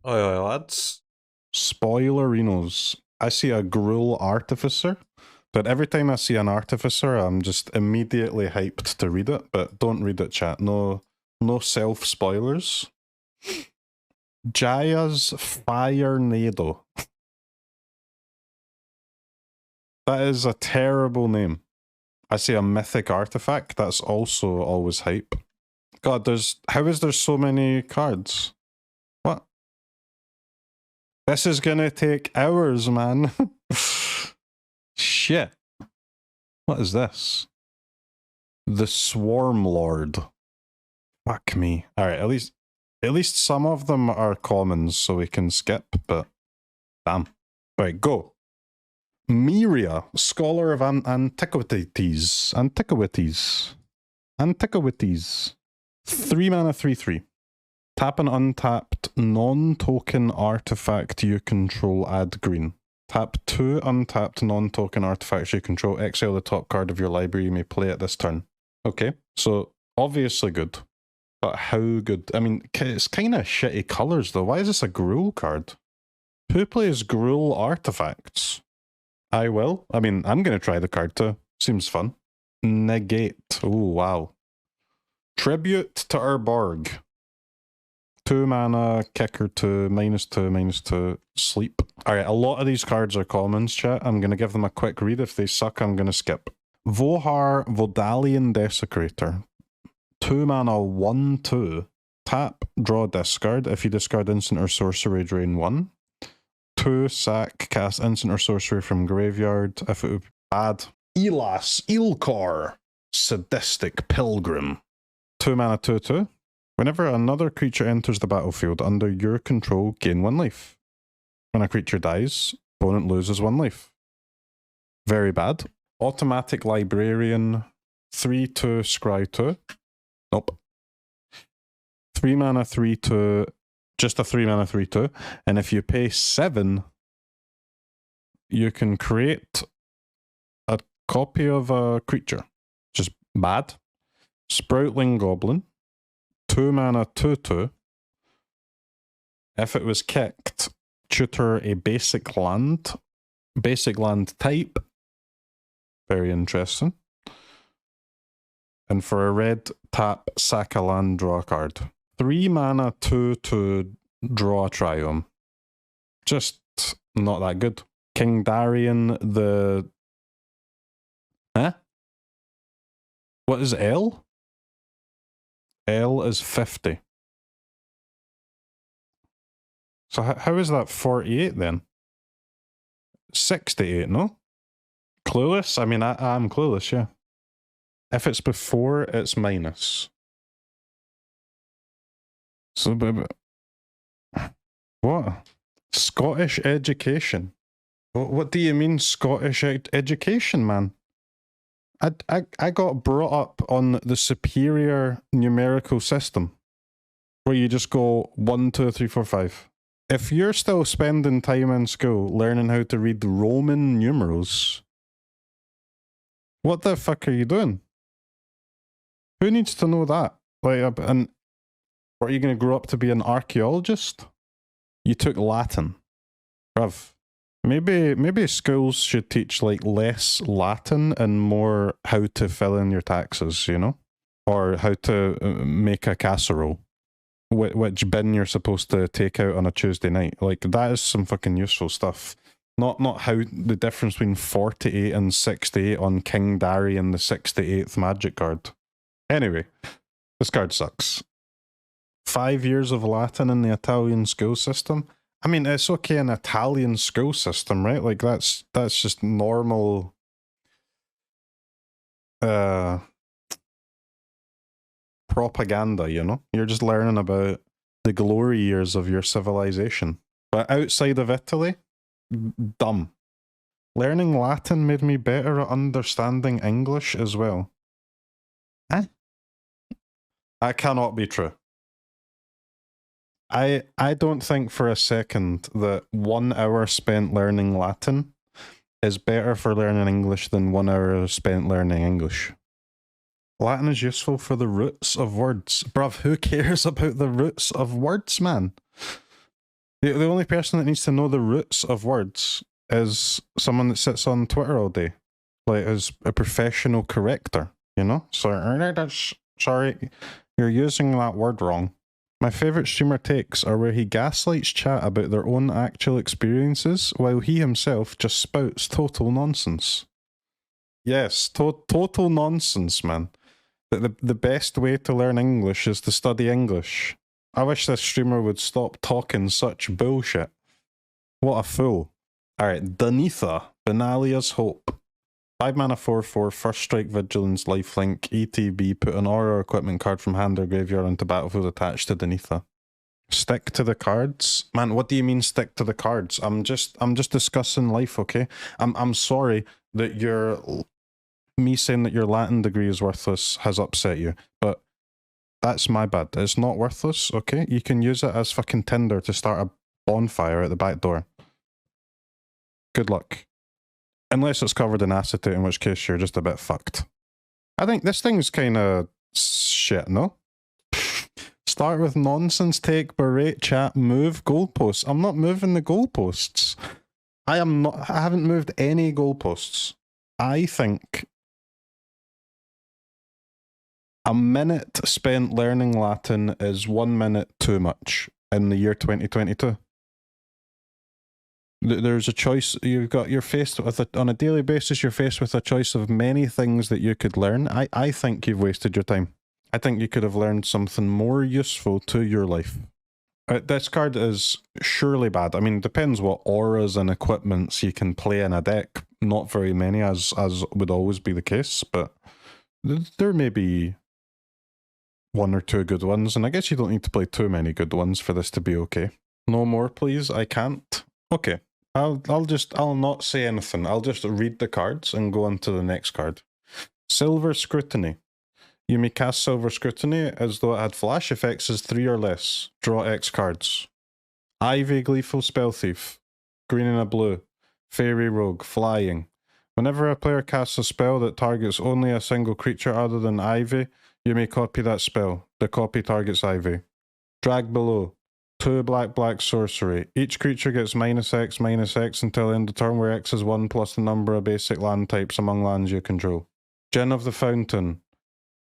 Oi, oi, lads. Spoilerinos. I see a Gruul Artificer, but every time I see an Artificer, I'm just immediately hyped to read it, but don't read it, chat. No self-spoilers. Jaya's Firenado. That is a terrible name. I see a mythic artifact, that's also always hype. God, how is there so many cards? What? This is gonna take hours, man. Shit. What is this? The Swarm Lord. Fuck me. Alright, at least some of them are commons so we can skip, but damn. Right, go. Miria, Scholar of Antiquities. Antiquities. 3 mana 3/3. Tap an untapped non-token artifact you control, add green. Tap 2 untapped non-token artifacts you control, exile the top card of your library, you may play it this turn. Okay, so obviously good. But how good? I mean, it's kind of shitty colours though. Why is this a Gruul card? Who plays Gruul artifacts? I will. I mean, I'm going to try the card too. Seems fun. Negate. Oh, wow. Tribute to Urborg. 2 mana, kicker 2, -2, sleep. Alright, a lot of these cards are commons, chat. I'm going to give them a quick read. If they suck, I'm going to skip. Vohar, Vodalian Desecrator. 2 mana, 1/2. Tap, draw, discard. If you discard instant or sorcery, drain 1. 2 sack, cast instant or sorcery from graveyard. If it would be bad. Elas, Eelkor, Sadistic Pilgrim. 2 mana, 2/2. Whenever another creature enters the battlefield under your control, gain 1 life. When a creature dies, opponent loses 1 life. Very bad. Automatic Librarian, 3/2, scry 2. Nope. 3 mana, 3/2. Just a 3 mana 3/2, and if you pay 7, you can create a copy of a creature. Just bad. Sproutling Goblin, 2 mana 2/2. If it was kicked, tutor a basic land type. Very interesting. And for a red, tap, sack a land, draw a card. 3 mana 2/2, draw a Triome. Just not that good. King Darian, the... Huh? What is L? L is 50. So how is that 48 then? 68, no? Clueless? I mean, I'm clueless, yeah. If it's before, it's minus. So, what? Scottish education? What do you mean Scottish education, man? I got brought up on the superior numerical system, where you just go 1, 2, 3, 4, 5. If you're still spending time in school learning how to read Roman numerals, what the fuck are you doing? Who needs to know that? Like, and what, are you going to grow up to be an archaeologist? You took Latin. Bruv. Maybe schools should teach like less Latin and more how to fill in your taxes, you know? Or how to make a casserole. Which bin you're supposed to take out on a Tuesday night. Like, that is some fucking useful stuff. Not how the difference between 48 and 68 on King Darian, the 68th magic card. Anyway, this card sucks. 5 years of Latin in the Italian school system. I mean, it's okay in Italian school system, right? Like, that's just normal propaganda, you know? You're just learning about the glory years of your civilization. But outside of Italy, dumb. Learning Latin made me better at understanding English as well. That cannot be true. I don't think for a second that 1 hour spent learning Latin is better for learning English than 1 hour spent learning English. Latin is useful for the roots of words. Bruv, who cares about the roots of words, man? The only person that needs to know the roots of words is someone that sits on Twitter all day, like as a professional corrector, you know? Sorry, you're using that word wrong. My favourite streamer takes are where he gaslights chat about their own actual experiences while he himself just spouts total nonsense. Yes, total nonsense, man. The best way to learn English is to study English. I wish this streamer would stop talking such bullshit. What a fool. Alright, Danitha, Benalia's Hope. 5 mana 4/4, first strike, vigilance, lifelink, ETB, put an aura or equipment card from hand or graveyard into battlefield attached to Danitha. Stick to the cards? Man, what do you mean stick to the cards? I'm just discussing life, okay? I'm sorry that me saying that your Latin degree is worthless has upset you, but that's my bad. It's not worthless, okay? You can use it as fucking tinder to start a bonfire at the back door. Good luck. Unless it's covered in acetate, in which case you're just a bit fucked. I think this thing's kind of shit, no? Start with nonsense, take, berate, chat, move, goalposts. I'm not moving the goalposts. I haven't moved any goalposts. I think a minute spent learning Latin is 1 minute too much in the year 2022. There's a choice. You're faced with on a daily basis, you're faced with a choice of many things that you could learn. I think you've wasted your time. I think you could have learned something more useful to your life. This card is surely bad. I mean, it depends what auras and equipments you can play in a deck. Not very many, as would always be the case, but there may be 1 or 2 good ones, and I guess you don't need to play too many good ones for this to be okay. No more, please. I can't. Okay. I'll not say anything. I'll just read the cards and go on to the next card. Silver Scrutiny. You may cast Silver Scrutiny as though it had flash effects as 3 or less. Draw X cards. Ivy, Gleeful Spell Thief. Green and a blue. Fairy Rogue. Flying. Whenever a player casts a spell that targets only a single creature other than Ivy, you may copy that spell. The copy targets Ivy. Drag Below. 2 black sorcery. Each creature gets -X until end of turn, where X is 1 plus the number of basic land types among lands you control. Gin of the Fountain.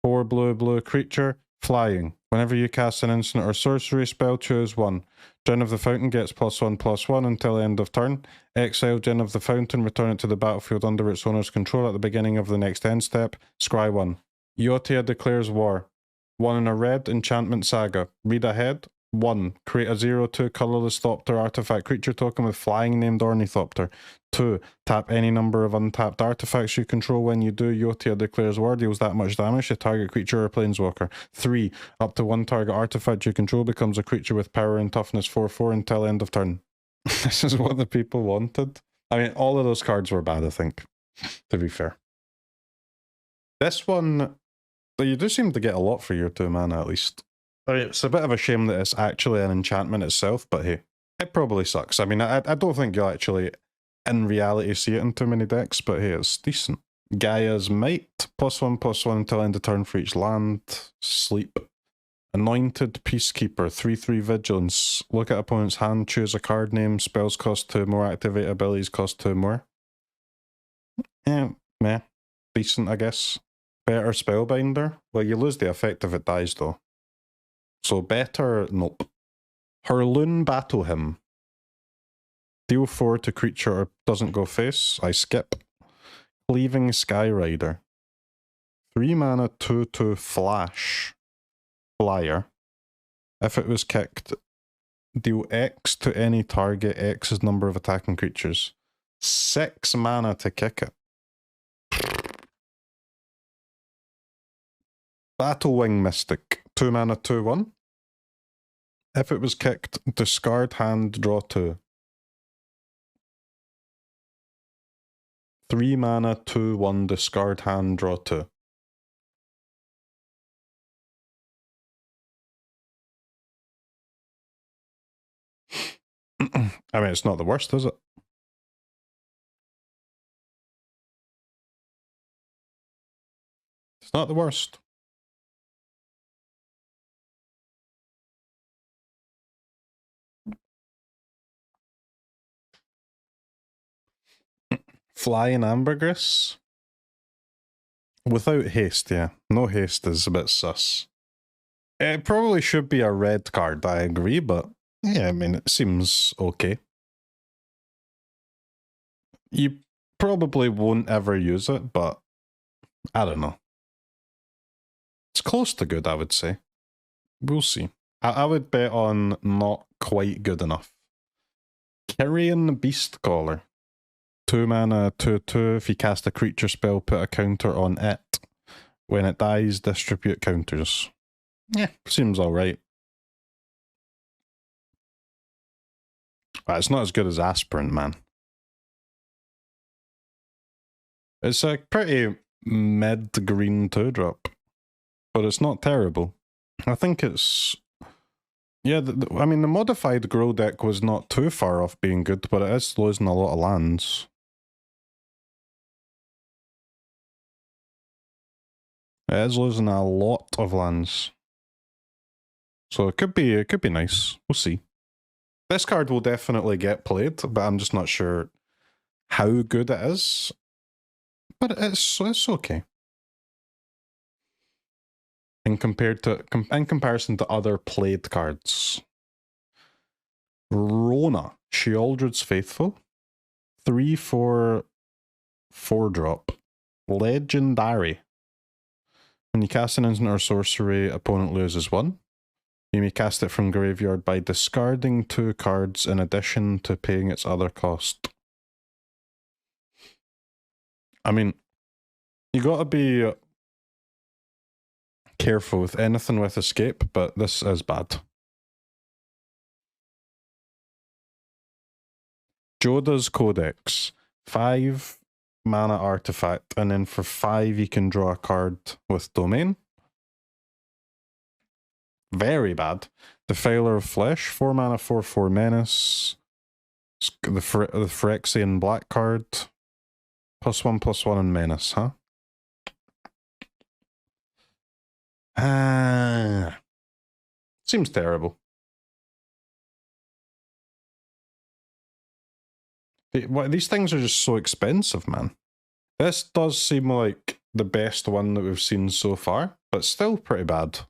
4 blue creature. Flying. Whenever you cast an instant or sorcery spell, choose 1. Gin of the Fountain gets +1/+1 until end of turn. Exile Gin of the Fountain, return it to the battlefield under its owner's control at the beginning of the next end step. Scry 1. Iotia declares war. 1 in a red, Enchantment Saga. Read ahead. 1. Create a 0/2 colorless Thopter artifact creature token with flying named Ornithopter. 2. Tap any number of untapped artifacts you control. When you do, Iotia declares war, deals that much damage to target creature or planeswalker. 3. Up to 1 target artifact you control becomes a creature with power and toughness 4/4 until end of turn. This is what the people wanted. I mean, all of those cards were bad, I think, to be fair. This one, you do seem to get a lot for your 2 mana at least. I mean, it's a bit of a shame that it's actually an enchantment itself, but hey, it probably sucks. I mean, I don't think you'll actually, in reality, see it in too many decks, but hey, it's decent. Gaia's Might, +1/+1 until end of turn for each land. Sleep. Anointed Peacekeeper, 3/3 Vigilance. Look at opponent's hand, choose a card name, spells cost 2 more, activate abilities cost 2 more. Meh. Decent, I guess. Better Spellbinder? Well, you lose the effect if it dies, though. So better, nope. Herloon Battle Hymn. Deal 4 to creature or doesn't go face. I skip. Cleaving Skyrider. 3 mana 2/2 flash. Flyer. If it was kicked, deal X to any target, X's number of attacking creatures. 6 mana to kick it. Battlewing Mystic. 2 mana 2/1. If it was kicked, discard hand, draw 2. 3 mana 2/1, discard hand, draw 2. I mean, it's not the worst, is it? It's not the worst. Flying Ambergris? Without haste, yeah. No haste is a bit sus. It probably should be a red card, I agree, but yeah, I mean, it seems okay. You probably won't ever use it, but I don't know. It's close to good, I would say. We'll see. I would bet on not quite good enough. Kyrian Beastcaller. 2 mana, 2/2. If you cast a creature spell, put a counter on it. When it dies, distribute counters. Yeah, seems alright. But it's not as good as Aspirant, man. It's a pretty mid-green 2-drop. But it's not terrible. I think it's... Yeah, I mean, the modified Grow deck was not too far off being good, but it is losing a lot of lands. It is losing a lot of lands. So it could be nice. We'll see. This card will definitely get played, but I'm just not sure how good it is. But it's okay. In comparison to other played cards. Rona, Sheoldred's Faithful. 3/4 4-drop. Legendary. When you cast an instant or sorcery, opponent loses 1. You may cast it from graveyard by discarding 2 cards in addition to paying its other cost. I mean, you gotta be careful with anything with escape, but this is bad. Joda's Codex. 5 mana artifact, and then for 5 you can draw a card with domain. Very bad. Defiler of Flesh. 4 mana, 4/4 menace. The Phyrexian black card. +1/+1 and menace, huh? Seems terrible. These things are just so expensive, man. This does seem like the best one that we've seen so far, but still pretty bad.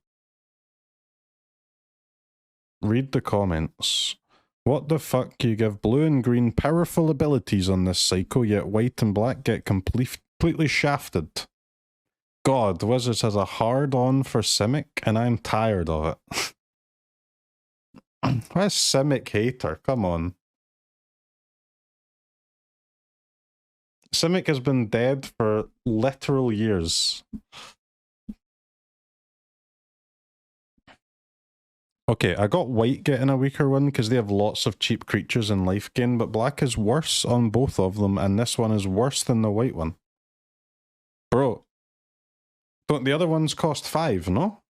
Read the comments. What the fuck? You give blue and green powerful abilities on this cycle, yet white and black get completely shafted. God, Wizards has a hard-on for Simic, and I'm tired of it. Where's Simic hater? Come on. Simic has been dead for literal years. Okay, I got white getting a weaker one because they have lots of cheap creatures and life gain, but black is worse on both of them, and this one is worse than the white one. Bro, don't the other ones cost 5, no?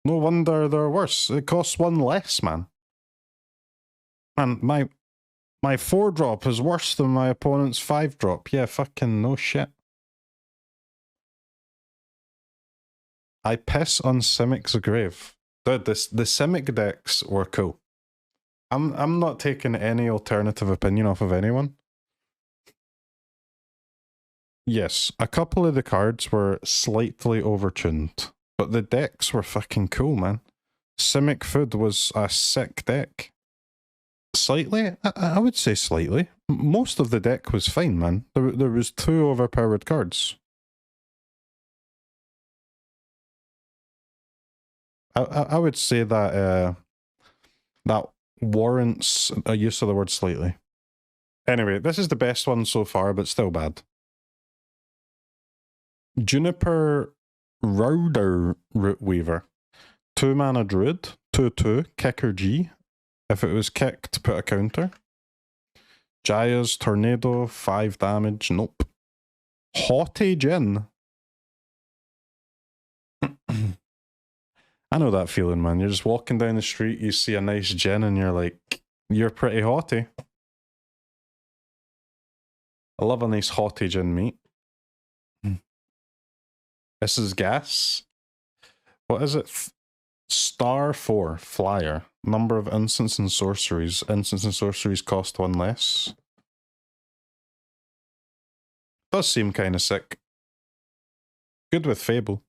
No wonder they're worse. It costs 1 less, man. And my 4-drop is worse than my opponent's 5-drop. Yeah, fucking no shit. I piss on Simic's grave. Dude, the Simic decks were cool. I'm not taking any alternative opinion off of anyone. Yes, a couple of the cards were slightly overtuned, but the decks were fucking cool, man. Simic Food was a sick deck. Slightly? I would say slightly. Most of the deck was fine, man. There was 2 overpowered cards. I would say that that warrants a use of the word slightly. Anyway, this is the best one so far, but still bad. Juniper Router Root Weaver. 2 mana druid, 2/2, kicker G. If it was kicked, put a counter. Jaya's Tornado, 5 damage, nope. Haughty Jin. I know that feeling, man. You're just walking down the street, you see a nice Jin, and you're like, you're pretty haughty. I love a nice haughty Jin, mate. This is gas. What is it? Star 4, flyer. Number of instants and sorceries. Instants and sorceries cost 1 less. Does seem kind of sick. Good with Fable.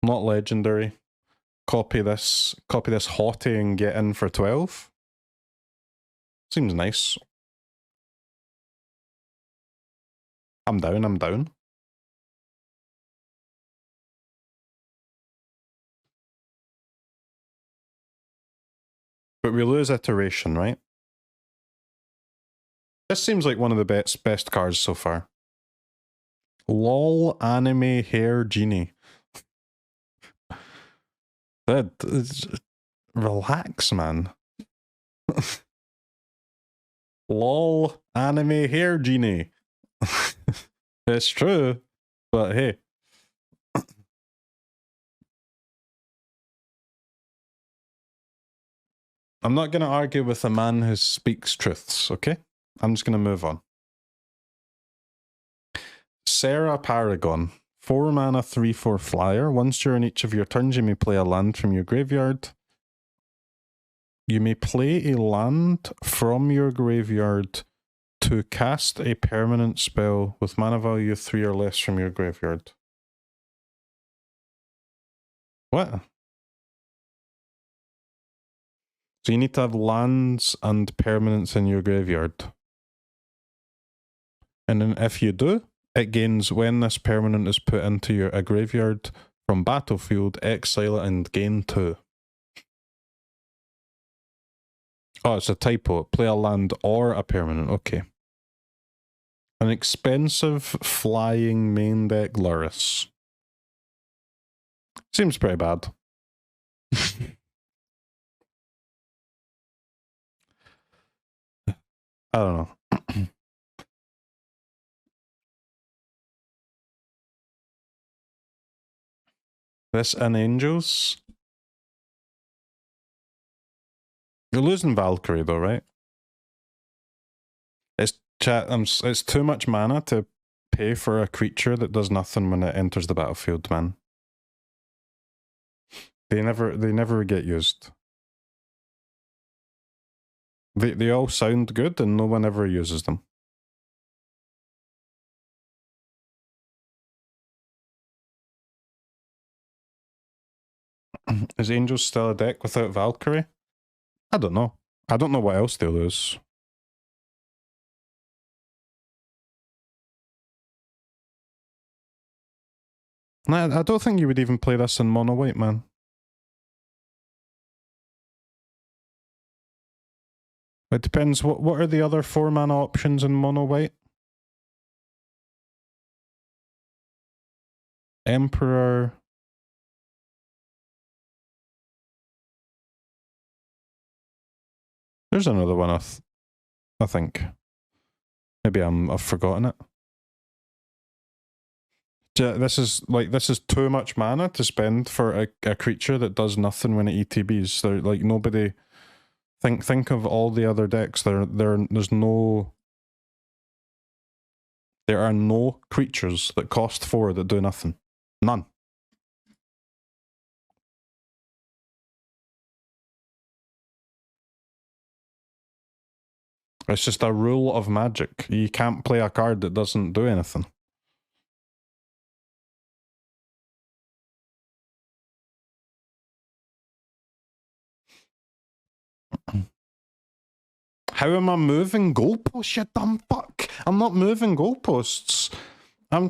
Not legendary. Copy this haughty and get in for 12. Seems nice. I'm down. But we lose iteration, right? This seems like one of the best cards so far. LOL anime hair genie. Relax, man. LOL anime hair genie. It's true, but hey. I'm not going to argue with a man who speaks truths, okay? I'm just going to move on. Sarah Paragon. 4 mana, 3/4 flyer. Once during each of your turns, you may play a land from your graveyard. You may play a land from your graveyard to cast a permanent spell with mana value 3 or less from your graveyard. What? So you need to have lands and permanents in your graveyard. And then if you do, it gains when this permanent is put into a graveyard from battlefield, exile it and gain 2. Oh, it's a typo. Play a land or a permanent. Okay. An expensive flying main deck Luris. Seems pretty bad. I don't know. This and Angels. You're losing Valkyrie though, right? It's too much mana to pay for a creature that does nothing when it enters the battlefield, man. They never get used. They all sound good and no one ever uses them. Is Angels still a deck without Valkyrie? I don't know. I don't know what else they lose. I don't think you would even play this in mono white, man. It depends. What are the other 4 mana options in mono white? Emperor. There's another one. I think. Maybe I've forgotten it. This is too much mana to spend for a creature that does nothing when it ETBs. They're like nobody. Think of all the other decks. There's no. There are no creatures that cost 4 that do nothing. None. It's just a rule of Magic. You can't play a card that doesn't do anything. How am I moving goalposts, you dumb fuck? I'm not moving goalposts. I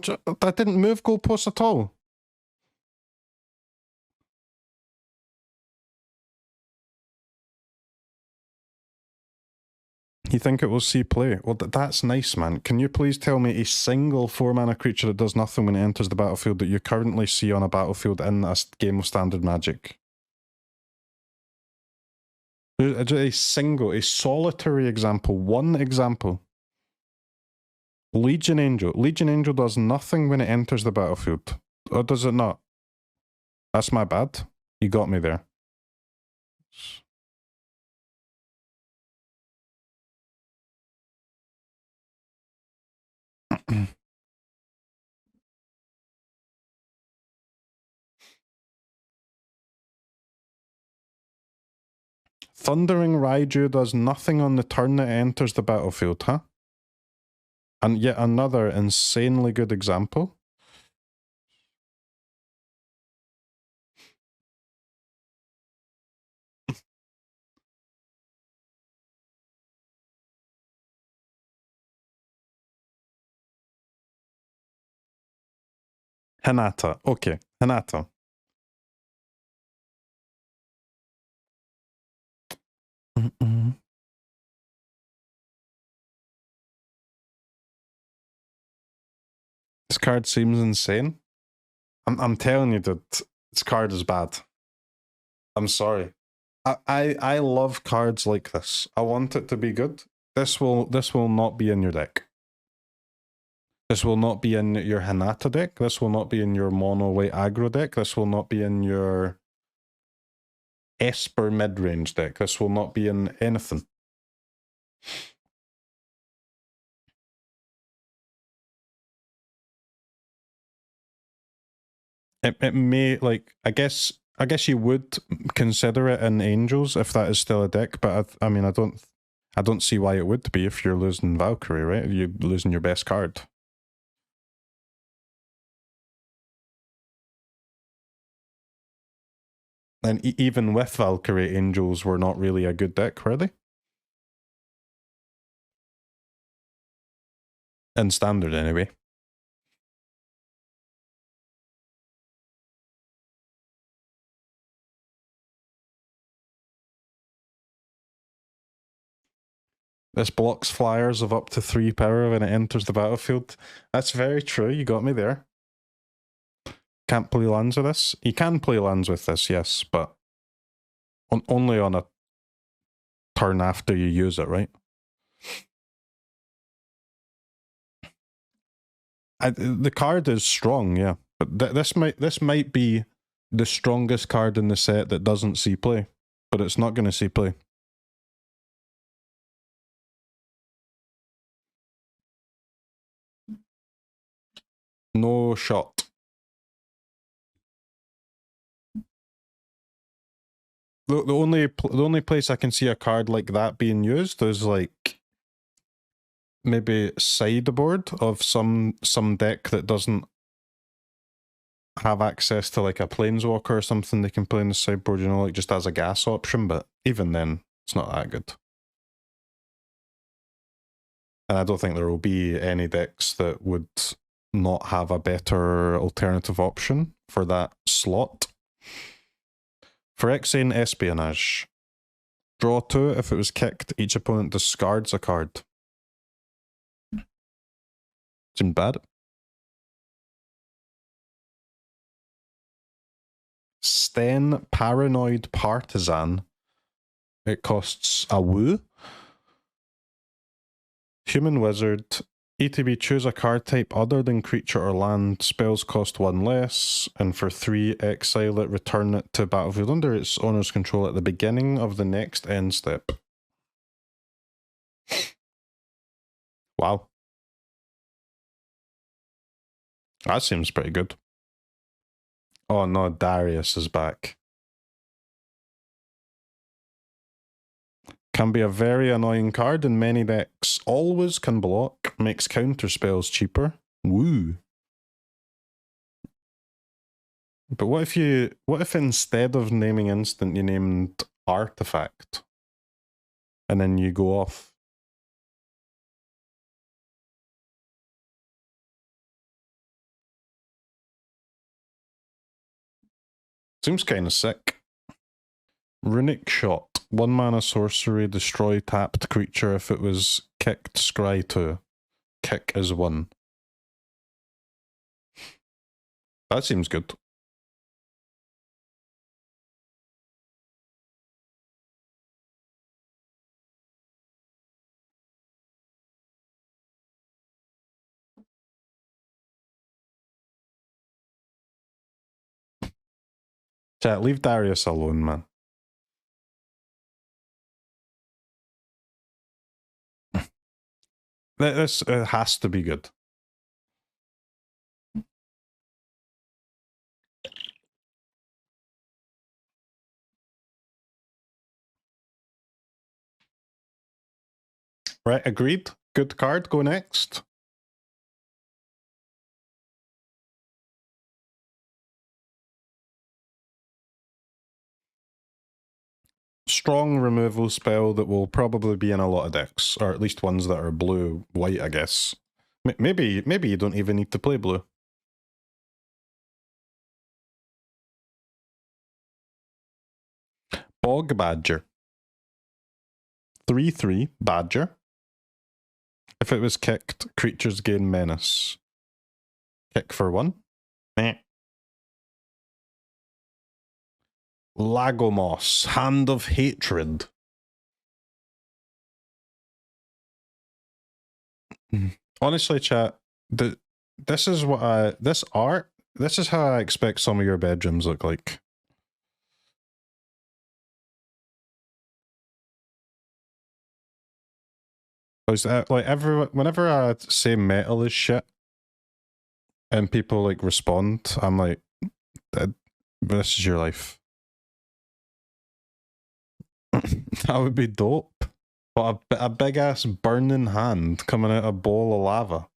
didn't move goalposts at all. You think it will see play? Well, that's nice, man. Can you please tell me a single 4 mana creature that does nothing when it enters the battlefield that you currently see on a battlefield in a game of Standard Magic? A solitary example, one example. Legion Angel. Legion Angel does nothing when it enters the battlefield. Or does it not? That's my bad. You got me there. Thundering Raiju does nothing on the turn it enters the battlefield, huh? And yet another insanely good example. Hinata. Okay, Hinata. This card seems insane. I'm telling you that this card is bad. I'm sorry. I love cards like this. I want it to be good. This will not be in your deck. This will not be in your Hinata deck. This will not be in your mono white aggro deck. This will not be in your Esper mid-range deck. This will not be in anything. It may, like, I guess you would consider it in Angels if that is still a deck, but I mean I don't see why it would be if you're losing Valkyrie, right? You're losing your best card. And even with Valkyrie, Angels were not really a good deck, were they? In Standard, anyway. This blocks flyers of up to 3 power when it enters the battlefield. That's very true, you got me there. Can't play lands with this? You can play lands with this, yes, but only on a turn after you use it, right? The card is strong, yeah, but this might be the strongest card in the set that doesn't see play, but it's not going to see play. No shot. The only place I can see a card like that being used is like maybe sideboard of some deck that doesn't have access to like a planeswalker or something they can play in the sideboard, you know, like just as a gas option, but even then it's not that good. And I don't think there will be any decks that would not have a better alternative option for that slot. Phyrexian Espionage. Draw 2. If it was kicked, each opponent discards a card. Seemed bad. Sten Paranoid Partisan. It costs a woo. Human Wizard. ETB, choose a card type other than creature or land. Spells cost 1 less. And for 3, exile it, return it to battlefield under its owner's control at the beginning of the next end step. Wow. That seems pretty good. Oh no, Darius is back. Can be a very annoying card in many decks. Always can block, makes counter spells cheaper. Woo. But what if instead of naming instant you named artifact? And then you go off. Seems kind of sick. Runic Shot. 1 mana sorcery, destroy tapped creature if it was kicked, scry 2. Kick is 1. That seems good. Chat, leave Darius alone, man. This has to be good. Right, agreed. Good card. Go next. Strong removal spell that will probably be in a lot of decks, or at least ones that are blue-white, I guess. Maybe you don't even need to play blue. Bog Badger. 3/3 Badger. If it was kicked, creatures gain menace. Kick for 1. Meh. Lagomos, Hand of Hatred. Honestly, chat, this is what this art, this is how I expect some of your bedrooms look like. Like whenever I say metal is shit, and people like respond, I'm like, this is your life. That would be dope. But a big ass burning hand coming out of a bowl of lava.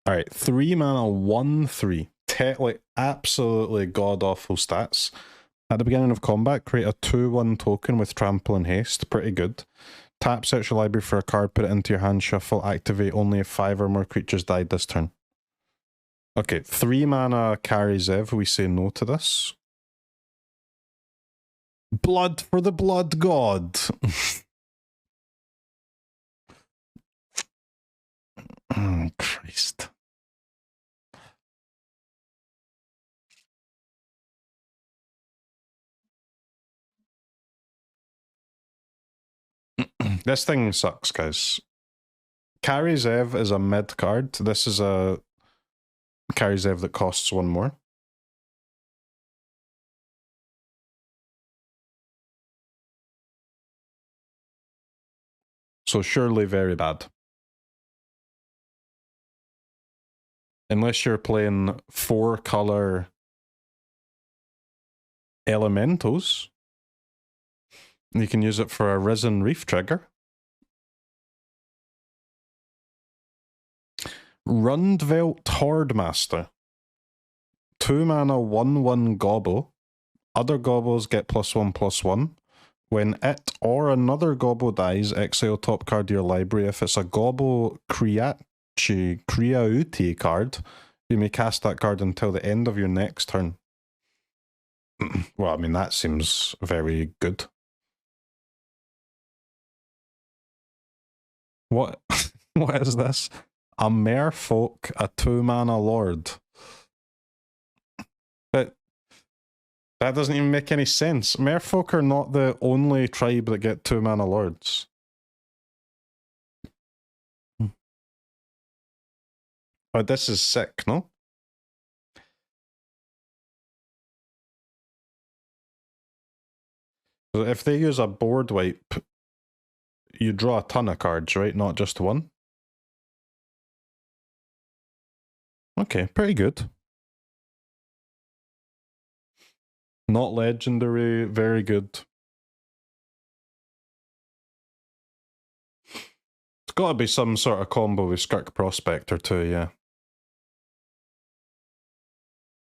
Alright, 3 mana, 1/3. Like absolutely god awful stats. At the beginning of combat, create a 2/1 token with trample and haste. Pretty good. Tap, search your library for a card, put it into your hand, shuffle, activate only if 5 or more creatures died this turn. Okay, 3 mana carries Ev, we say no to this. Blood for the blood god! Oh, Christ. This thing sucks, guys. Carry Zev is a mid card. This is a Carry Zev that costs 1 more. So surely very bad. Unless you're playing 4-color elementals, you can use it for a Risen Reef trigger. Rundvelt Hordemaster. 2 mana, 1/1 gobble. Other gobbles get +1/+1. When it or another gobble dies, exile top card of your library. If it's a gobble Kriauti card, you may cast that card until the end of your next turn. Well, I mean, that seems very good. What? What is this? A Merfolk, a 2 mana lord. But that doesn't even make any sense. Merfolk are not the only tribe that get 2 mana lords. Oh, this is sick, no? So if they use a board wipe, you draw a ton of cards, right? Not just 1? Okay, pretty good. Not legendary, very good. It's got to be some sort of combo with Skirk Prospector too, yeah.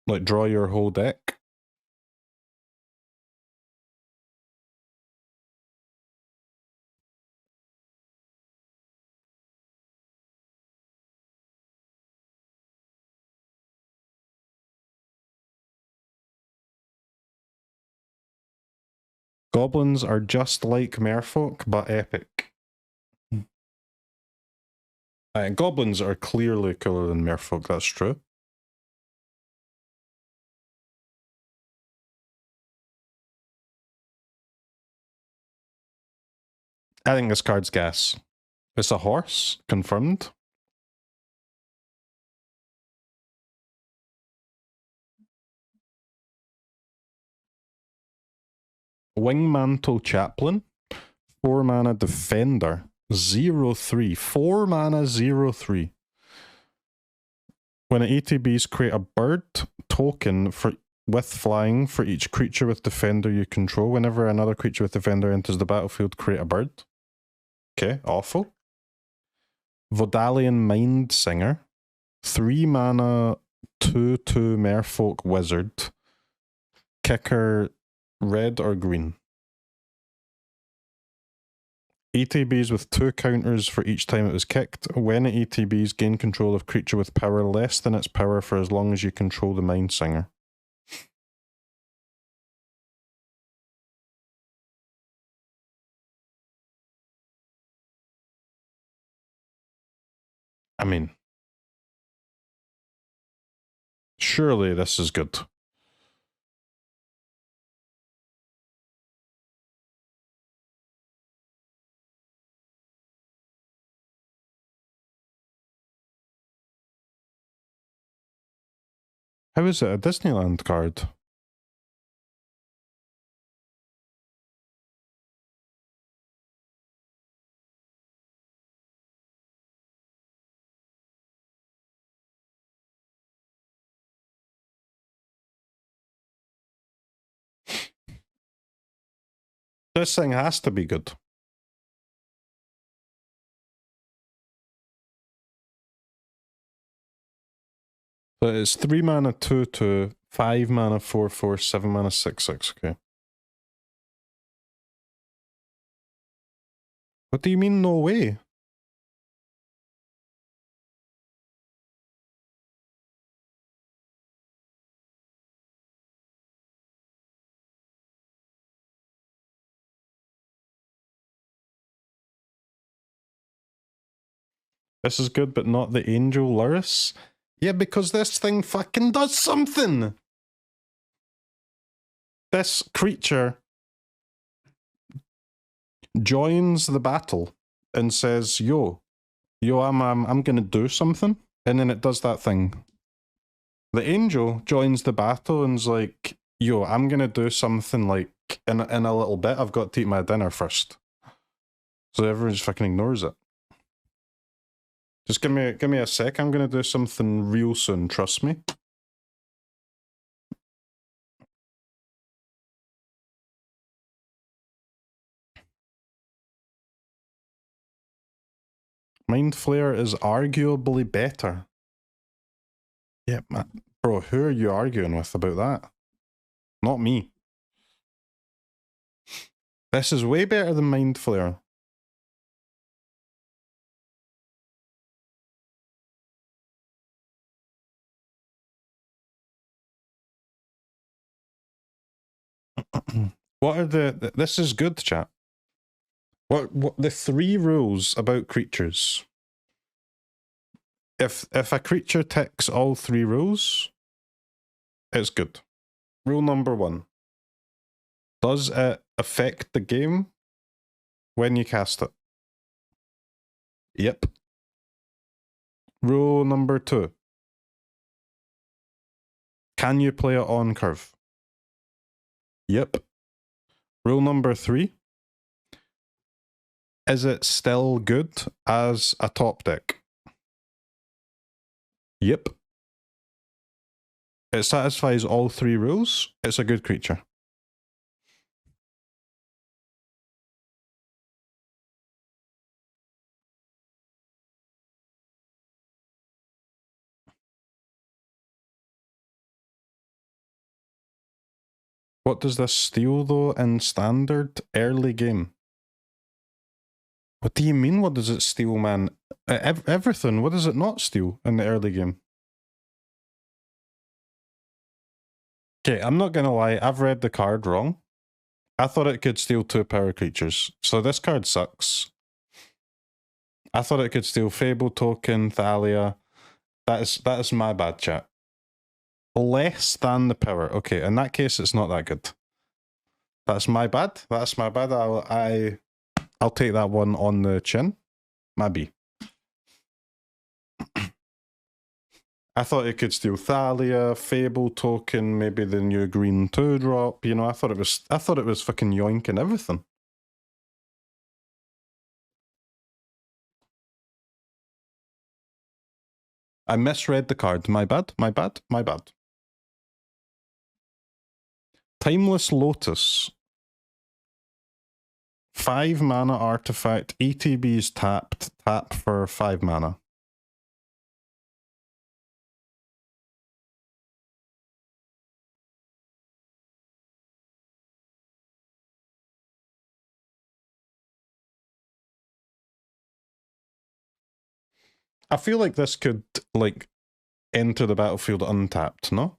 Like, draw your whole deck. Goblins are just like Merfolk, but epic. Goblins are clearly cooler than Merfolk, that's true. I think this card's gas. It's a horse, confirmed. Wingmantle Chaplain, 4 mana defender. 0/3. 4 mana, 0/3. When it ATBs, create a bird token with flying for each creature with defender you control. Whenever another creature with defender enters the battlefield, create a bird. Okay, awful. Vodalian Mind Singer. 3 mana, 2/2 Merfolk Wizard. Kicker, red or green. ATBs with 2 counters for each time it was kicked. When it ATBs, gain control of creature with power less than its power for as long as you control the Mind Singer. I mean, surely this is good. How is it a Disneyland card? This thing has to be good. So it's 3 mana 2/2, 5 mana 4/4, 7 mana 6/6. Okay. What do you mean, no way? This is good, but not the Angel Luris? Yeah, because this thing fucking does something! This creature joins the battle and says, yo, I'm gonna do something. And then it does that thing. The angel joins the battle and's like, yo, I'm gonna do something like in a little bit. I've got to eat my dinner first. So everyone just fucking ignores it. Just give me a sec. I'm gonna do something real soon. Trust me. Mind Flayer is arguably better. Yeah, man. Bro, who are you arguing with about that? Not me. This is way better than Mind Flayer. What are this is good, chat. What the 3 rules about creatures? If a creature ticks all 3 rules, it's good. Rule number 1. Does it affect the game when you cast it? Yep. Rule number 2. Can you play it on curve? Yep. Rule number 3. Is it still good as a top deck? Yep. It satisfies all 3 rules. It's a good creature. What does this steal, though, in standard early game? What do you mean, what does it steal, man? Everything. What does it not steal in the early game? Okay, I'm not gonna lie, I've read the card wrong. I thought it could steal 2 power creatures, so this card sucks. I thought it could steal Fable Token, Thalia. That is my bad, chat. Less than the power. Okay, in that case, it's not that good. That's my bad. That's my bad. I'll take that one on the chin. Maybe. I thought it could steal Thalia, Fable Token, maybe the new green 2-drop. You know, I thought it was fucking yoinking everything. I misread the card. My bad, my bad, my bad. Timeless Lotus. 5 mana artifact. ETB's tapped. Tap for 5 mana. I feel like this could, like, enter the battlefield untapped, no?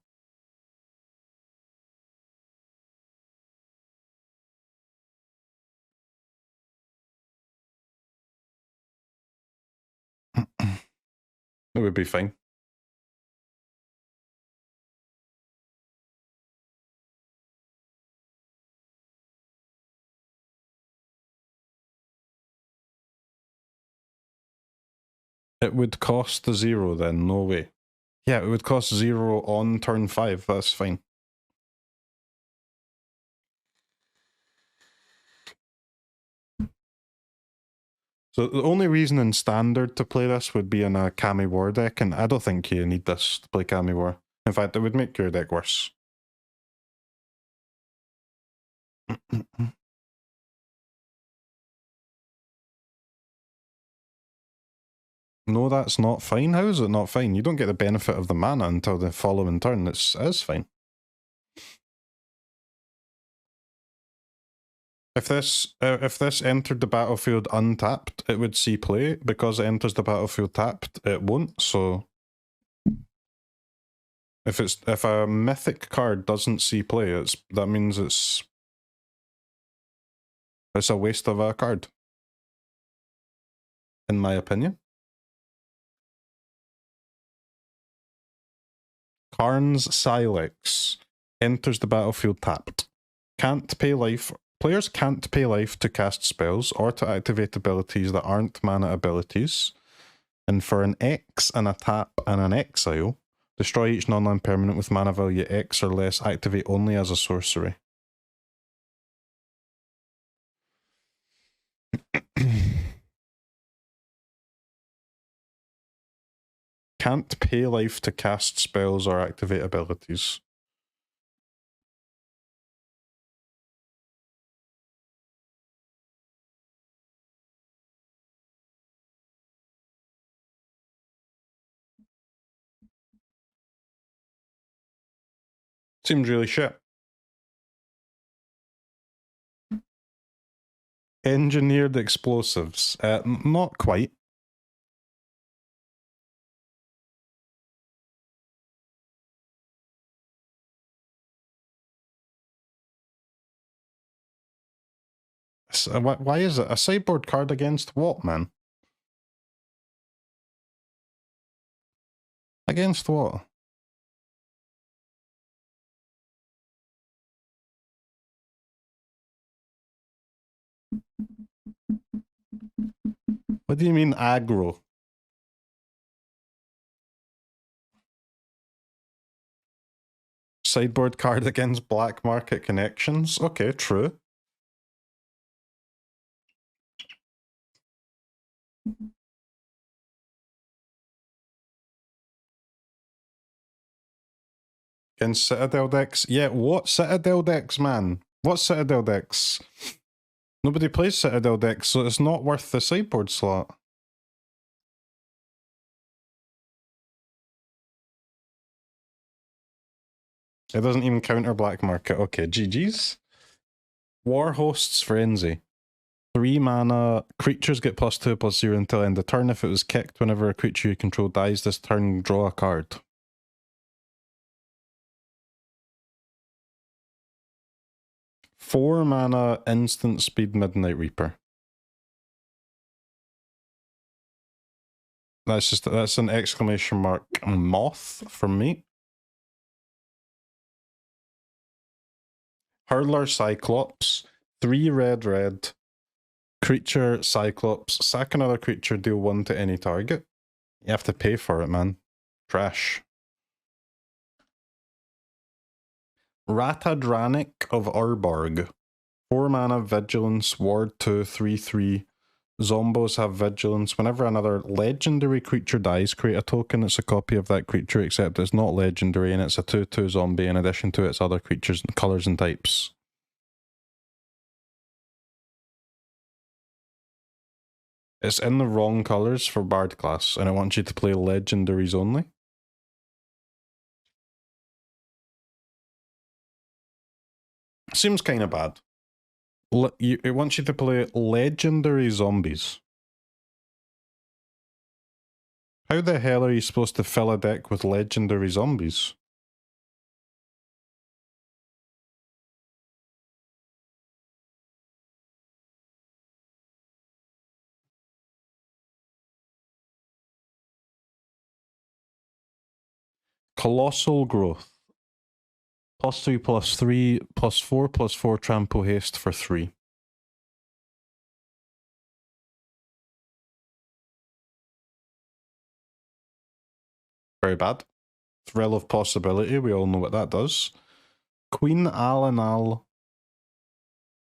It would be fine. It would cost 0 then, no way. Yeah, it would cost 0 on turn 5, that's fine. So the only reason in Standard to play this would be in a Kami War deck, and I don't think you need this to play Kami War. In fact, it would make your deck worse. No, that's not fine. How is it not fine? You don't get the benefit of the mana until the following turn. It is fine. If this entered the battlefield untapped, it would see play. Because it enters the battlefield tapped, it won't. So if a mythic card doesn't see play, that means it's a waste of a card, in my opinion. Karn's Silex enters the battlefield tapped. Can't pay life. Players can't pay life to cast spells or to activate abilities that aren't mana abilities. And for an X and a tap and an exile, destroy each non-land permanent with mana value X or less, activate only as a sorcery. Can't pay life to cast spells or activate abilities. Seems really shit. Engineered explosives. Not quite. Why is it? A sideboard card against what, man? Against what? What do you mean aggro? Sideboard card against black market connections? Okay, true. Against Citadel decks? Yeah, what Citadel decks, man? What Citadel decks? Nobody plays Citadel decks, so it's not worth the sideboard slot. It doesn't even counter black market. Okay, GG's. Warhost's Frenzy. 3 mana, creatures get +2/+0 until end of turn. If it was kicked whenever a creature you control dies this turn, draw a card. 4 mana, instant speed Midnight Reaper. That's an exclamation mark moth from me. Hurler Cyclops, 3 red, creature Cyclops, sack another creature, deal 1 to any target. You have to pay for it, man. Trash. Ratadranik of Urborg. 4 mana, vigilance, ward 2, 3/3. Zombos have vigilance. Whenever another legendary creature dies, create a token that's a copy of that creature, except it's not legendary and it's a 2/2 zombie in addition to its other creatures, colours and types. It's in the wrong colours for Bard class, and it wants you to play legendaries only. Seems kind of bad. It wants you to play legendary zombies. How the hell are you supposed to fill a deck with legendary zombies? Colossal Growth. +3/+3, +4/+4 trample haste for 3. Very bad. Thrill of Possibility, we all know what that does. Queen Alanal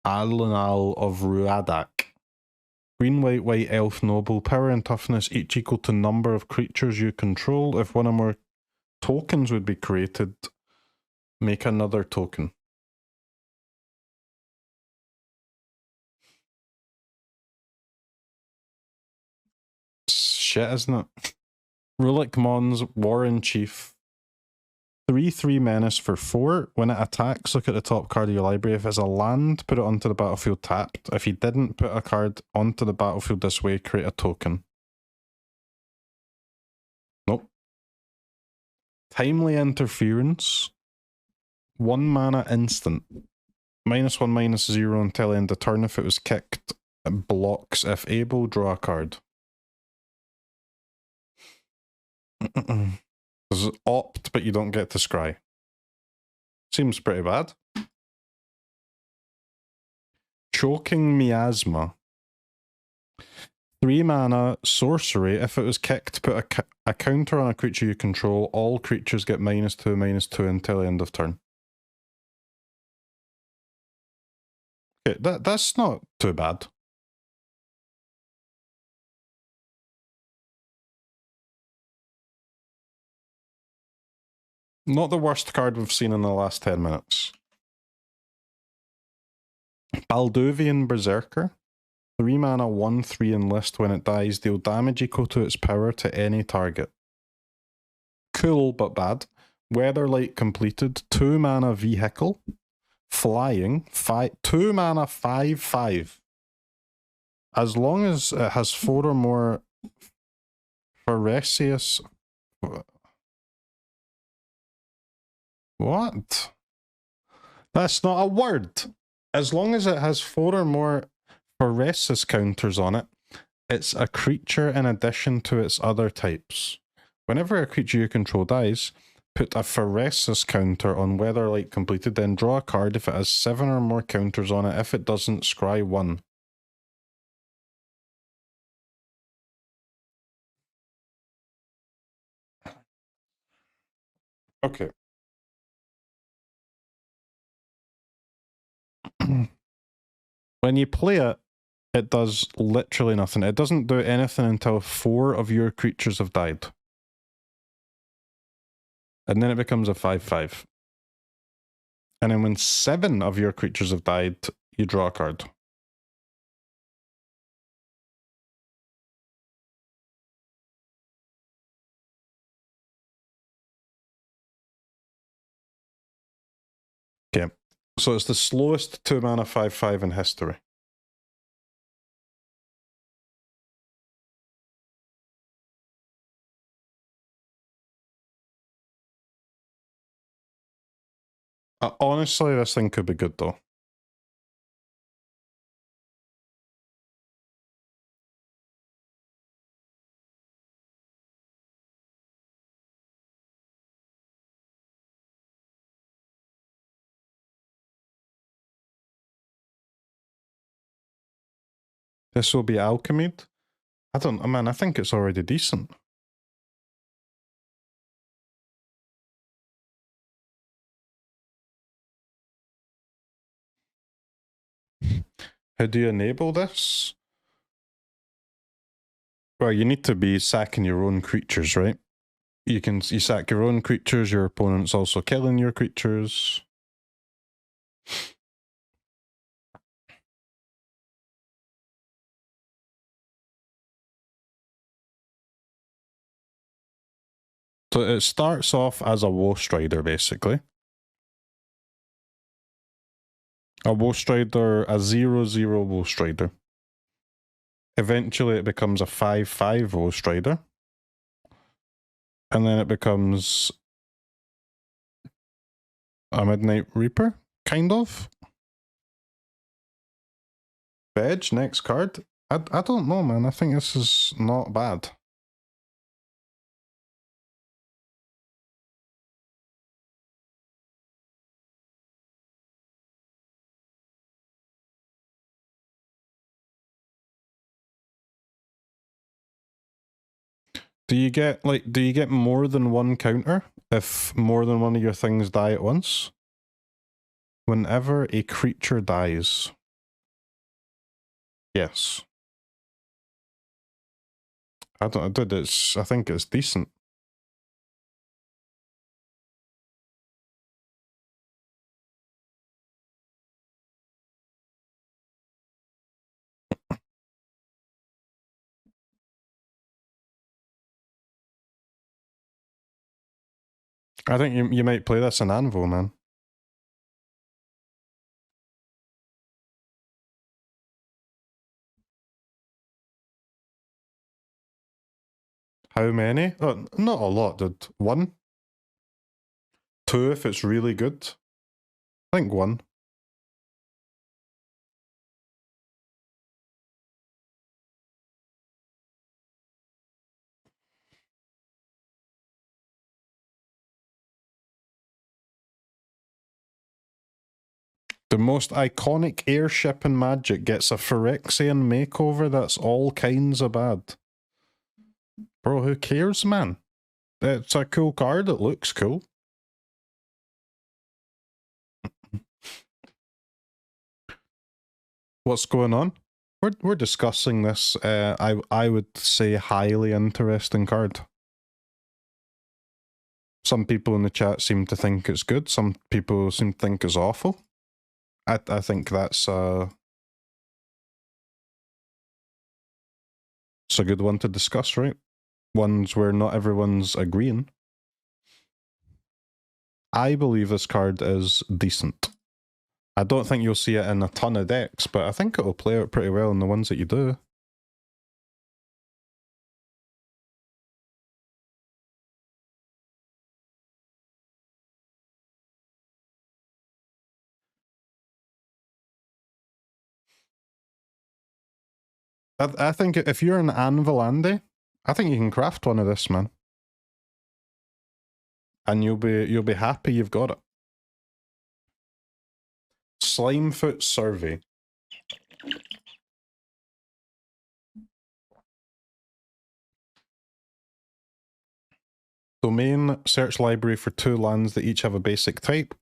of Ruadak. Green, white, elf, noble. Power and toughness each equal to number of creatures you control. If one or more tokens would be created, make another token. Shit, isn't it? Rulik Mons, Warren Chief. 3/3 menace for 4. When it attacks, look at the top card of your library. If it's a land, put it onto the battlefield tapped. If you didn't put a card onto the battlefield this way, create a token. Nope. Timely Interference. 1 mana instant. -1/-0 until end of turn. If it was kicked, it blocks. If able, draw a card. There's opt, but you don't get to scry. Seems pretty bad. Choking Miasma. 3 mana, sorcery. If it was kicked, put a counter on a creature you control. All creatures get -2/-2 until the end of turn. Okay, that's not too bad. Not the worst card we've seen in the last 10 minutes. Balduvian Berserker. 3 mana, 1/3 enlist. When it dies, deal damage equal to its power to any target. Cool, but bad. Weatherlight completed. 2 mana vehicle. Flying. 2 mana, 5/5. As long as it has 4 or more Pharesius. What? That's not a word. As long as it has 4 or more Pharesis counters on it, it's a creature in addition to its other types. Whenever a creature you control dies, put a Pharesis counter on Weatherlight completed, then draw a card if it has 7 or more counters on it. If it doesn't, scry 1. Okay. When you play it, it does literally nothing. It doesn't do anything until 4 of your creatures have died. And then it becomes a 5/5. And then when 7 of your creatures have died, you draw a card. Okay. So it's the slowest 2 mana 5/5 in history. Honestly, this thing could be good though. This will be alchemied. I think it's already decent. How do you enable this? Well, you need to be sacking your own creatures, right? You sack your own creatures, your opponent's also killing your creatures. So it starts off as a Woe Strider, basically. A Woe Strider, a 0/0 Woe Strider. Eventually it becomes a 5/5 Woe Strider. And then it becomes a Midnight Reaper, kind of. Veg, next card. I don't know, man. I think this is not bad. Do you get more than one counter if more than one of your things die at once? Whenever a creature dies. Yes. I think it's decent. I think you might play this in Anvil, man. How many? Oh, not a lot, dude. 1? 2 if it's really good. I think 1. The most iconic airship in Magic gets a Phyrexian makeover that's all kinds of bad. Bro, who cares, man? It's a cool card, it looks cool. What's going on? We're discussing this, I would say highly interesting card. Some people in the chat seem to think it's good, some people seem to think it's awful. I think that's it's a good one to discuss, right? Ones where not everyone's agreeing. I believe this card is decent. I don't think you'll see it in a ton of decks, but I think it'll play out pretty well in the ones that you do. I think if you're an Anvil Andy, I think you can craft one of this, man. And you'll be happy you've got it. Slimefoot Survey. Domain, search library for 2 lands that each have a basic type.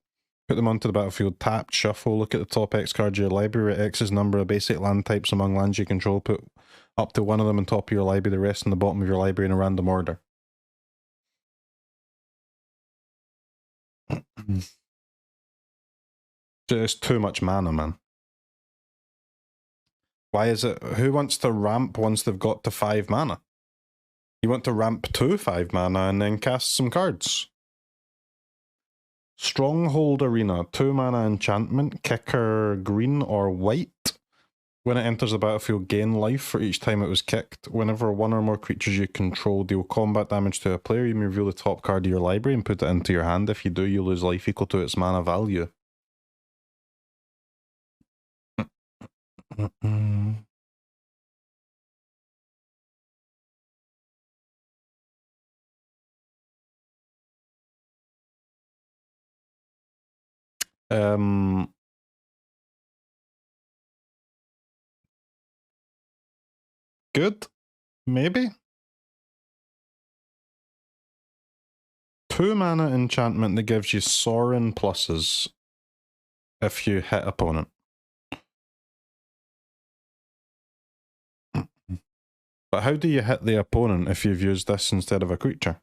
Put them onto the battlefield, tapped, shuffle, look at the top X card of your library, write X's number of basic land types among lands you control, put up to one of them on top of your library, the rest on the bottom of your library in a random order. It's too much mana, man. Why is it? Who wants to ramp once they've got to 5 mana? You want to ramp to 5 mana and then cast some cards. Stronghold Arena, 2 mana enchantment, kicker green or white. When it enters the battlefield, gain life for each time it was kicked. Whenever one or more creatures you control deal combat damage to a player, you may reveal the top card of your library and put it into your hand. If you do, you lose life equal to its mana value. Good? Maybe? 2 mana enchantment that gives you Sorin pluses if you hit opponent. But how do you hit the opponent if you've used this instead of a creature?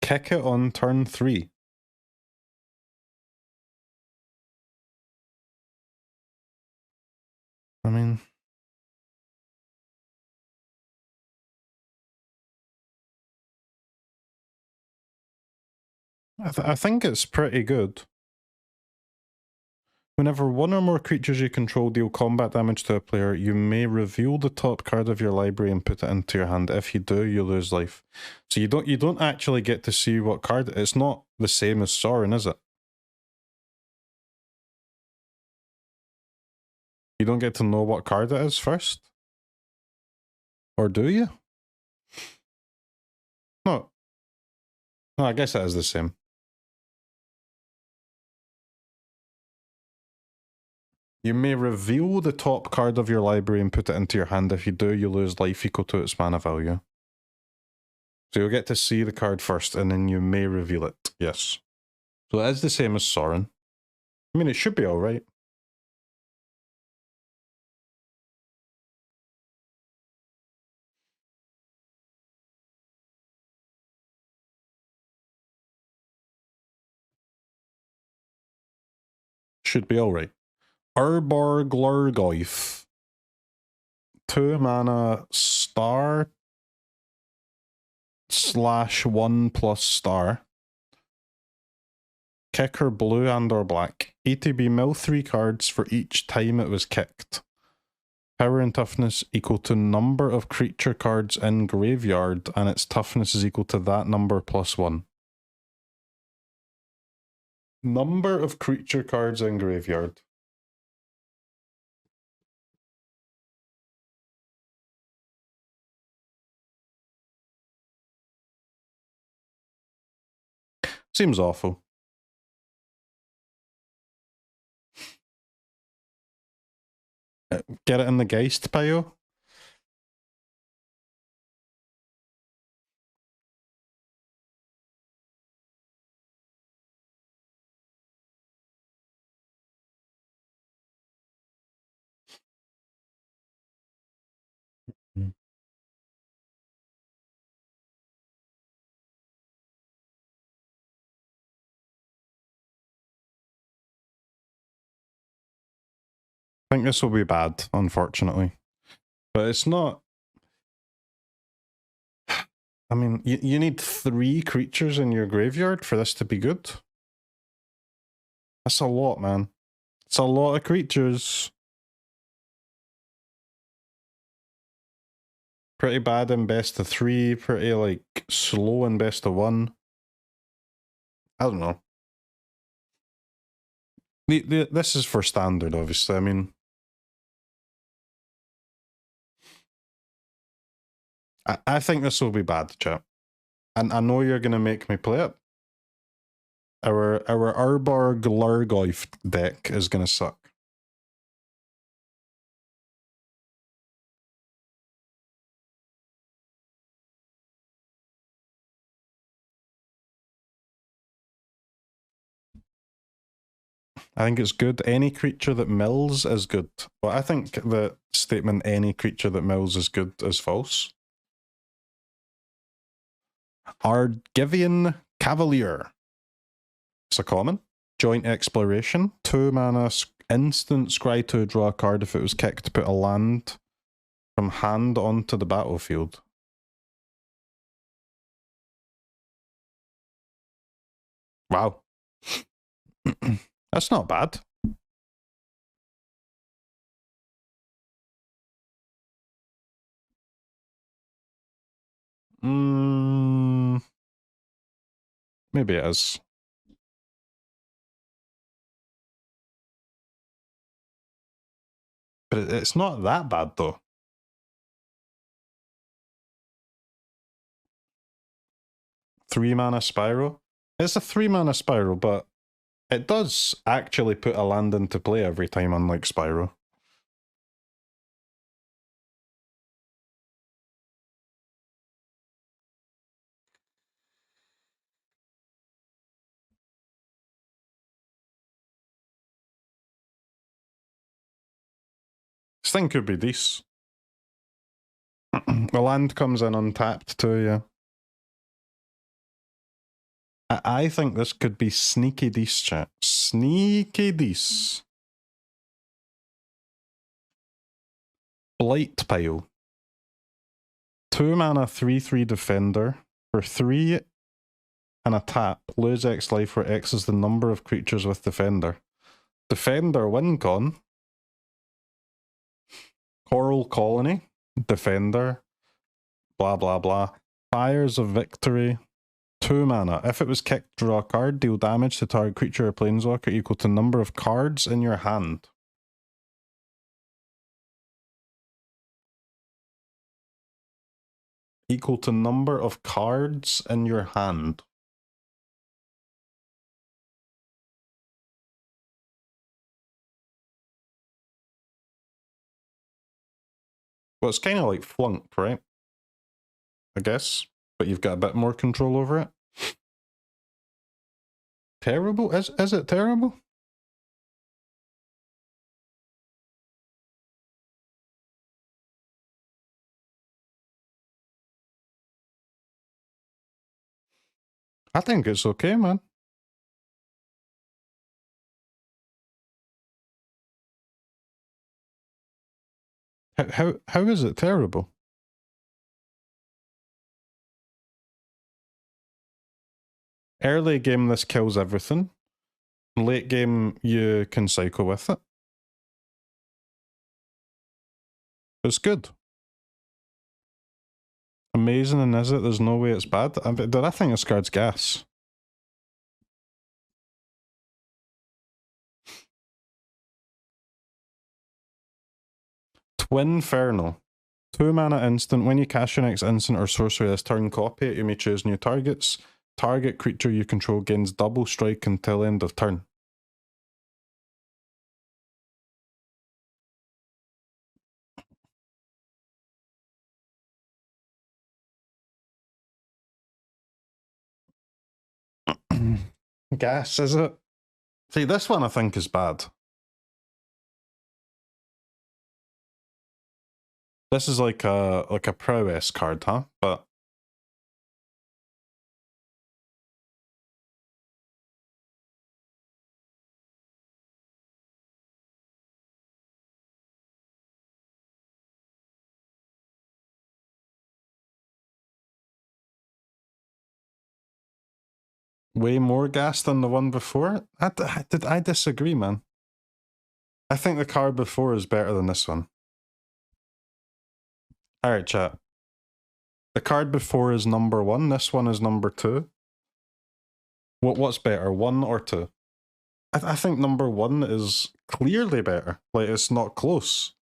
Kick it on turn 3. I mean, I think it's pretty good. Whenever one or more creatures you control deal combat damage to a player, you may reveal the top card of your library and put it into your hand. If you do, you lose life. So you don't actually get to see what card. It's not the same as Sorin, is it? You don't get to know what card it is first? Or do you? No. No, I guess it is the same. You may reveal the top card of your library and put it into your hand. If you do, you lose life equal to its mana value. So you'll get to see the card first, and then you may reveal it. Yes. So it is the same as Sorin. I mean, it should be alright. Should be alright. Urborg Lurgoyf. 2 mana star /1+star. Kicker blue and or black. ETB mill 3 cards for each time it was kicked. Power and toughness equal to number of creature cards in graveyard, and its toughness is equal to that number plus 1. Number of creature cards in graveyard. Seems awful. Get it in the Geist pile? I think this will be bad, unfortunately. But it's not... I mean, you need 3 creatures in your graveyard for this to be good? That's a lot, man. It's a lot of creatures. Pretty bad in best of 3, pretty, like, slow in best of 1. I don't know. This is for standard, obviously. I mean... I think this will be bad, chat. And I know you're going to make me play it. Our Urborg Lurgoyf deck is going to suck. I think it's good. Any creature that mills is good. Well, I think the statement any creature that mills is good is false. Argivian Cavalier. It's a common. Joint Exploration. 2 mana instant scry 2, draw a card. If it was kicked, put a land from hand onto the battlefield. Wow. That's not bad. Maybe it is. But it's not that bad, though. Three mana Spiral. It's a 3 mana Spiral, but It does actually put a land into play every time, unlike Spyro. This thing could be decent. The land comes in untapped too, yeah. I think this could be sneaky decent, chat. Sneaky decent. Blight Pile. 2 mana 3/3 defender. For 3 and a tap, lose X life where X is the number of creatures with defender. Defender win con. Coral Colony. Defender. Blah blah blah. Fires of Victory. 2 mana. If it was kicked, draw a card, deal damage to target creature or planeswalker equal to number of cards in your hand. Equal to number of cards in your hand. Well, it's kind of like Flunk, right? I guess. But you've got a bit more control over it. Terrible? Is it terrible? I think it's okay, man. How is it terrible? Early game, this kills everything. Late game, you can cycle with it. It's good. Amazing, and is it? There's no way it's bad. I think this card's gas. Twinferno. 2 mana instant. When you cast your next instant or sorcery this turn, copy it. You may choose new targets. Target creature you control gains double strike until end of turn. Gas, is it? See, this one I think is bad. This is like a prowess card, huh? But way more gas than the one before? I disagree, man. I think the card before is better than this one. Alright, chat. The card before is number 1, this one is number 2. What's better, 1 or 2? I think number 1 is clearly better. Like, it's not close.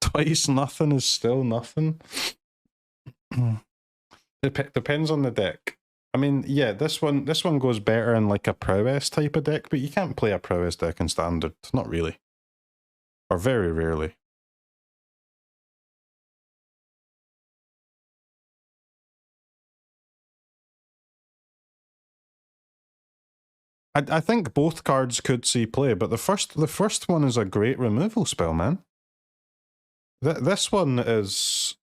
Twice nothing is still nothing. Depends on the deck. I mean, yeah, this one goes better in like a prowess type of deck, but you can't play a prowess deck in standard. Not really. Or very rarely. I think both cards could see play, but the first one is a great removal spell, man. This one is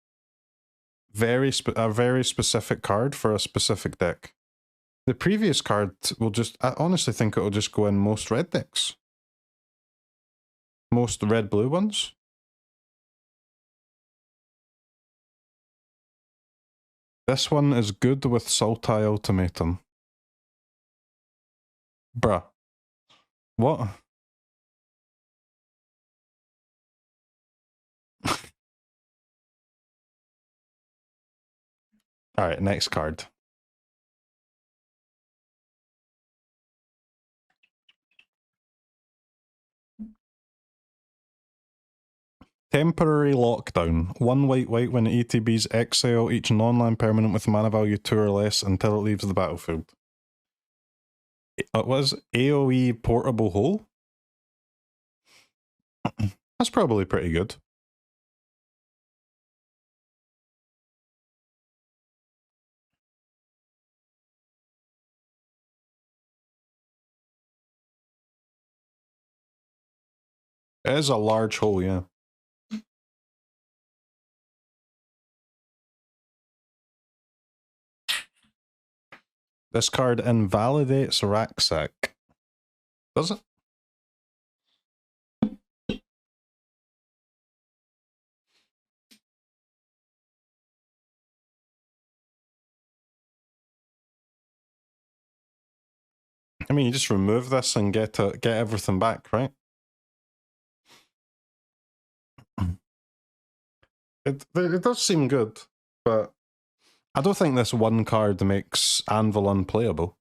a very specific card for a specific deck. The previous card will just, I honestly think it will just go in most red decks. Most red-blue ones. This one is good with Sultai Ultimatum. Bruh. What? Alright, next card. Temporary lockdown. 1 white when ATBs exile each non-land permanent with mana value 2 or less until it leaves the battlefield. It was AoE portable hole? That's probably pretty good. It is a large hole, yeah. This card invalidates Racksack. Does it? I mean, you just remove this and get everything back, right? It does seem good, but I don't think this one card makes Anvil unplayable.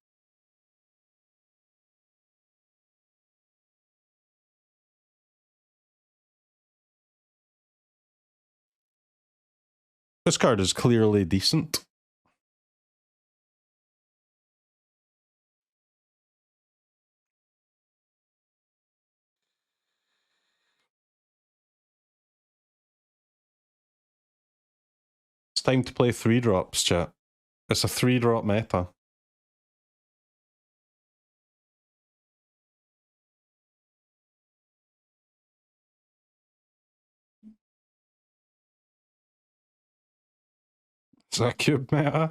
This card is clearly decent. It's time to play 3-drops, chat. It's a 3-drop meta. It's a cube meta.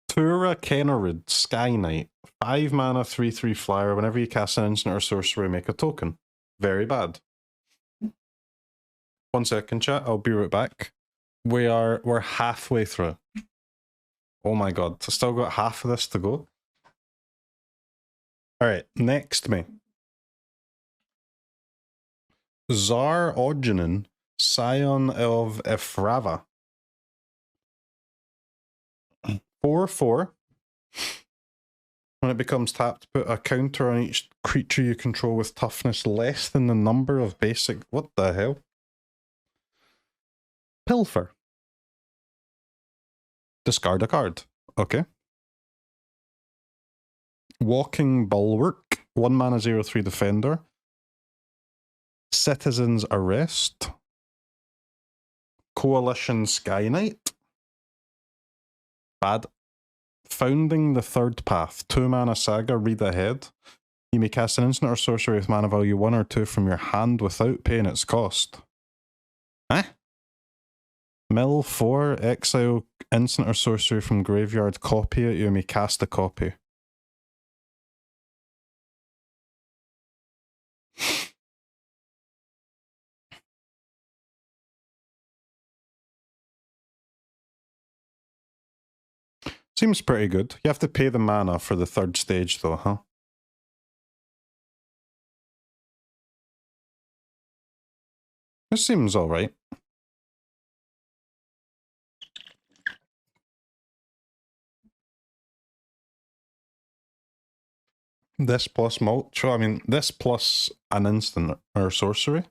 Tura Kennerid, Sky Knight. 5 mana, 3/3 flyer. Whenever you cast an instant or sorcery, make a token. Very bad. 1 second, chat. I'll be right back. We're halfway through. Oh my god, I still got half of this to go. Alright, next me. Zar Odjanen, Scion of Efrava. 4/4. When it becomes tapped, put a counter on each creature you control with toughness less than the number of basic... What the hell? Pilfer. Discard a card. Okay. Walking Bulwark. 1 mana 0/3 defender. Citizen's Arrest. Coalition Sky Knight. Bad. Founding the Third Path. 2 mana saga, read ahead. You may cast an instant or sorcery with mana value 1 or 2 from your hand without paying its cost. Eh? Mill 4, exile instant or sorcery from graveyard, copy it, you may cast a copy. Seems pretty good. You have to pay the mana for the third stage though, huh? This seems alright. This plus mulch, I mean, this plus an instant or sorcery.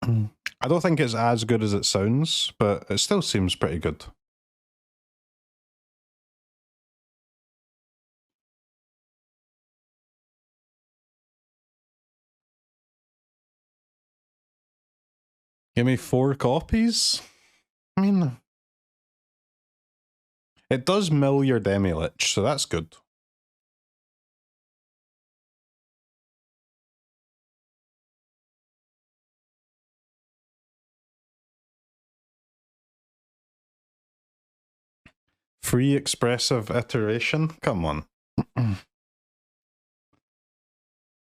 I don't think it's as good as it sounds, but it still seems pretty good. Give me 4 copies? I mean, it does mill your Demi-Lich, so that's good. Free expressive iteration? Come on.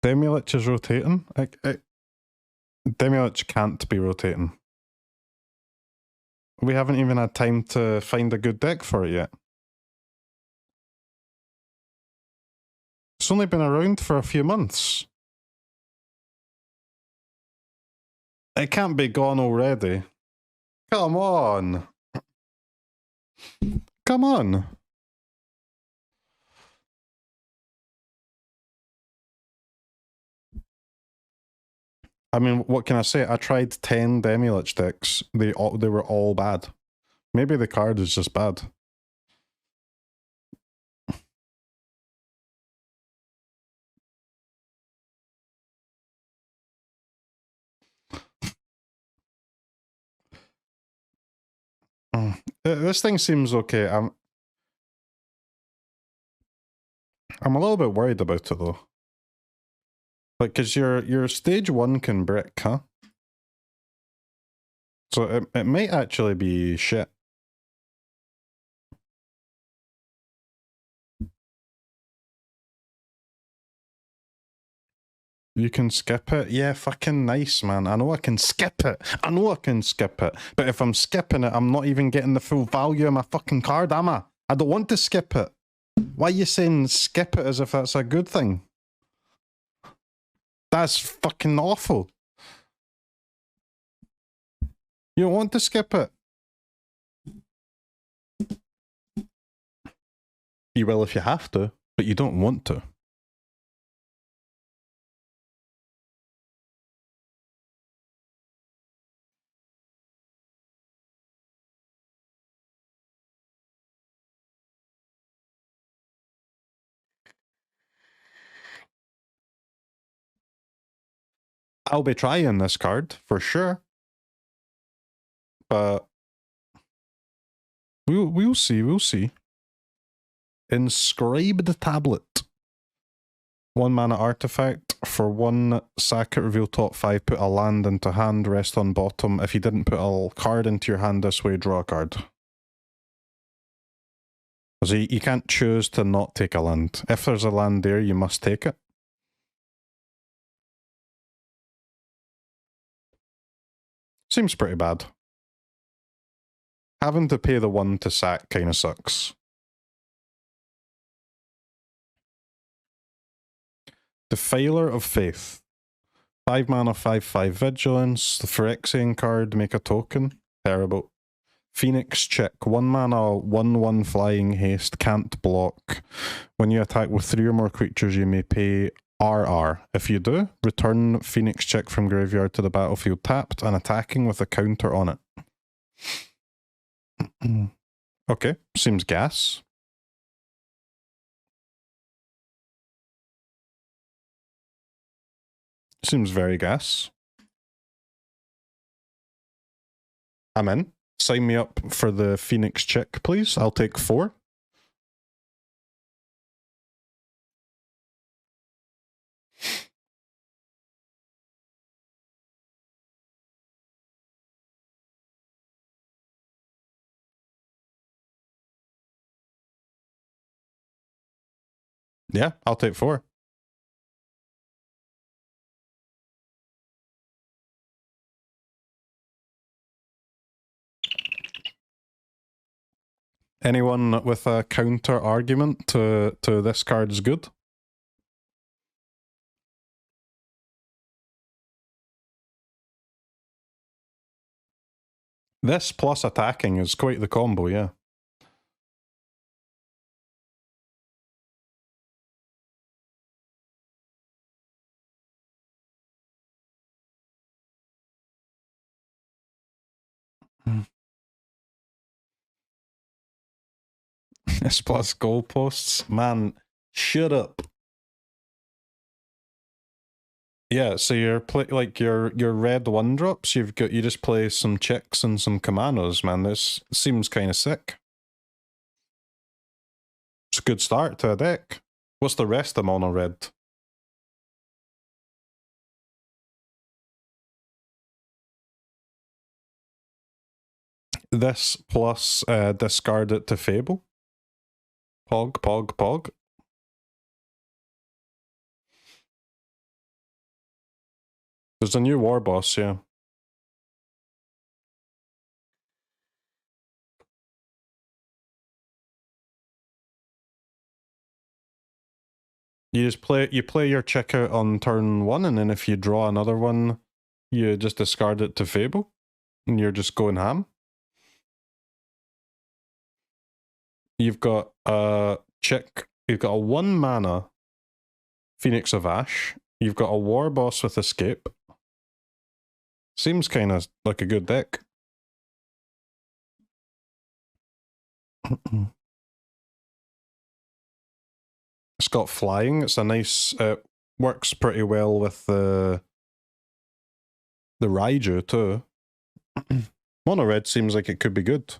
Demi-Lich is rotating? Demi-Lich can't be rotating. We haven't even had time to find a good deck for it yet. It's only been around for a few months. It can't be gone already. Come on. Come on. I mean, what can I say? I tried 10 Demilich decks. They were all bad. Maybe the card is just bad. This thing seems okay. I'm a little bit worried about it though. Like, cause your stage 1 can brick, huh? So it might actually be shit. You can skip it? Yeah, fucking nice, man. I know I can skip it. I know I can skip it. But if I'm skipping it, I'm not even getting the full value of my fucking card, am I? I don't want to skip it. Why are you saying skip it as if that's a good thing? That's fucking awful. You don't want to skip it. You will if you have to, but you don't want to. I'll be trying this card, for sure. But we'll see, we'll see. Inscribed Tablet. 1 mana artifact. For 1, sack it, reveal top 5, put a land into hand, rest on bottom. If you didn't put a card into your hand this way, draw a card. So you can't choose to not take a land. If there's a land there, you must take it. Seems pretty bad. Having to pay the 1 to sack kind of sucks. Defiler of Faith. 5 mana, 5/5 Vigilance. The Phyrexian card, make a token. Terrible. Phoenix Chick. 1 mana, 1/1 Flying Haste, can't block. When you attack with 3 or more creatures, you may pay RR. If you do, return Phoenix Chick from graveyard to the battlefield tapped and attacking with a counter on it. Okay, seems gas. Seems very gas. I'm in. Sign me up for the Phoenix Chick, please. I'll take 4. Yeah, I'll take 4. Anyone with a counter argument to this card is good? This plus attacking is quite the combo, yeah. This plus goalposts? Man, shut up. Yeah, so you're like your red 1-drops, you just play some chicks and some Kamanos, man. This seems kind of sick. It's a good start to a deck. What's the rest of mono red? This plus discard it to Fable. Pog, pog, pog. There's a new war boss, yeah. You just play your chick out on turn 1, and then if you draw another one, you just discard it to Fable, and you're just going ham. You've got a chick, you've got a 1 mana Phoenix of Ash, you've got a war boss with escape, Seems kind of like a good deck. It's got flying. It's a nice... It works pretty well with the Raiju too. Mono red seems like it could be good.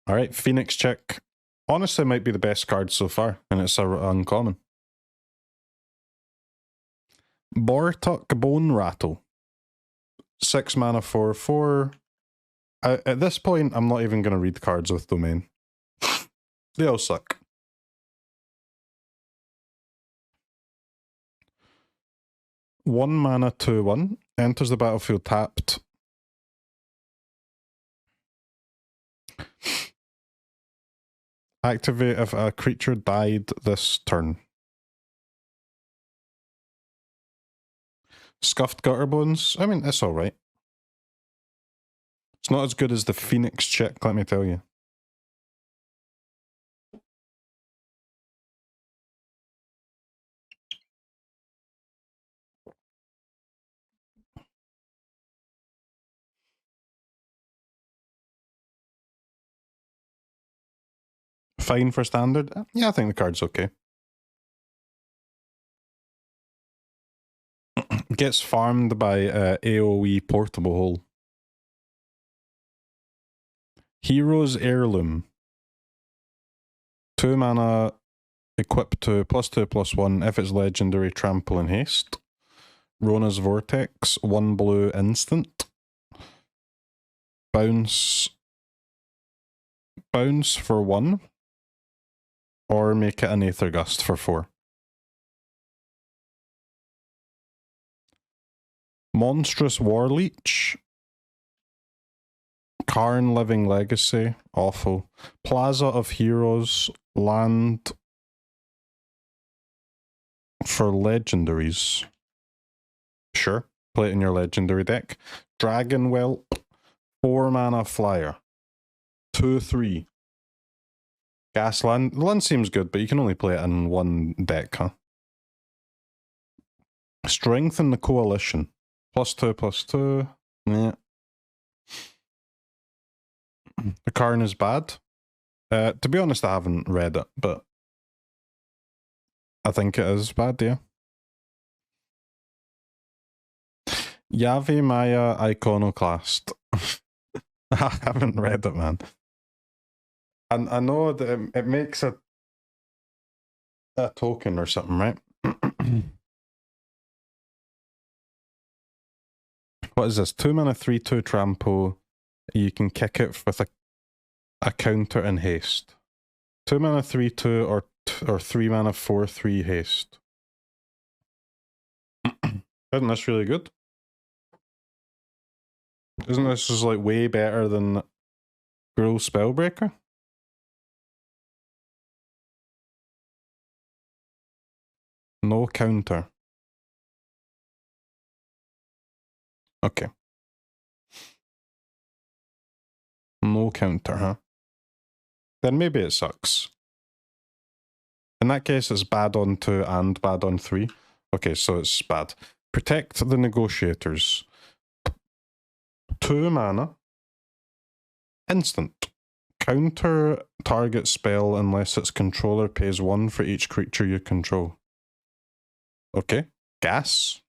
Alright, Phoenix Chick. Honestly, might be the best card so far, and it's a uncommon. Bortuk Bone Rattle. 6 mana 4/4. At this point, I'm not even going to read cards with Domain. They all suck. One mana 2/1. Enters the battlefield tapped. Activate if a creature died this turn. Scuffed Gutterbones. I mean, it's alright. It's not as good as the Phoenix Chick, let me tell you. Fine for standard. Yeah, I think the card's okay. Gets farmed by AoE Portable Hole. Hero's Heirloom. 2 mana, equipped to +2/+1 if it's legendary, trample and haste. Rona's Vortex, 1 blue instant. Bounce for 1. Or make it an Aether Gust for 4. Monstrous Warleech. Karn Living Legacy. Awful. Plaza of Heroes. Land for legendaries. Sure. Play it in your legendary deck. Dragon Whelp. 4 mana flyer. 2/3. Gasland. Land seems good, but you can only play it in one deck, huh? Strengthen the Coalition. +2/+2. Yeah. The Karn is bad. To be honest, I haven't read it, but I think it is bad, yeah. Yave Maya Iconoclast. I haven't read it, man. And I know that it makes a token or something, right? What is this? 2 mana 3/2 trample. You can kick it with a counter and haste. 2 mana 3/2 or 3 mana 4/3 haste. Isn't this really good? Isn't this just like way better than Gruul Spellbreaker? No counter. Okay. No counter, huh? Then maybe it sucks. In that case, it's bad on 2 and bad on 3. Okay, so it's bad. Protect the Negotiators. 2 mana. Instant. Counter target spell unless its controller pays 1 for each creature you control. Okay. Gas.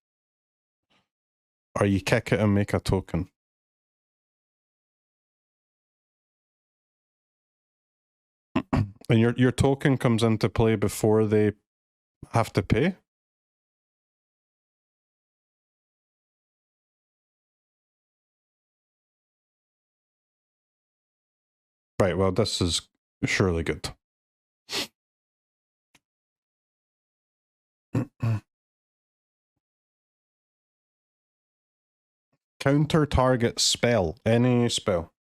Or you kick it and make a token. And your token comes into play before they have to pay? Right, well, this is surely good. Counter target spell. Any spell.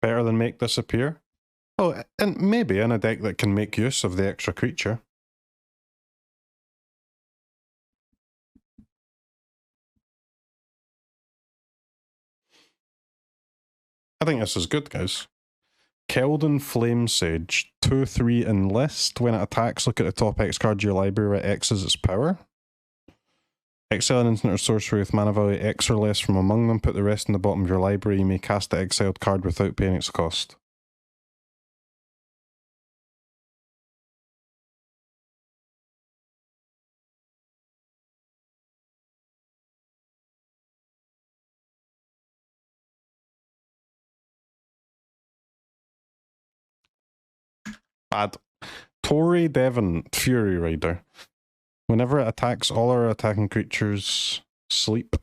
Better than make disappear? Oh, and maybe in a deck that can make use of the extra creature. I think this is good, guys. Keldon Flame Sage, 2/3 enlist. When it attacks, look at the top X card of your library where X is its power. Exile an instant or sorcery with mana value X or less from among them. Put the rest in the bottom of your library. You may cast the exiled card without paying its cost. Bad. Tory Devon, Fury Rider. Whenever it attacks, all our attacking creatures sleep.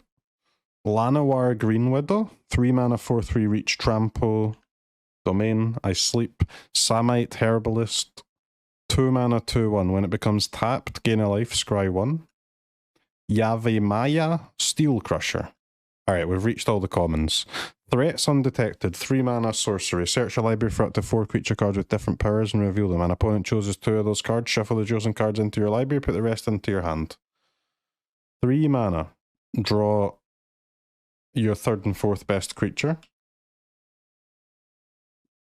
Llanowar Green Widow, 3 mana, 4/3 reach, trample, domain, I sleep. Samite Herbalist, 2 mana, 2/1. When it becomes tapped, gain a life, scry 1. Yavimaya, Steel Crusher. Alright, we've reached all the commons. Threats undetected, 3 mana, sorcery. Search your library for up to 4 creature cards with different powers and reveal them. An opponent chooses 2 of those cards, shuffle the chosen cards into your library, put the rest into your hand. 3 mana, draw your 3rd and 4th best creature.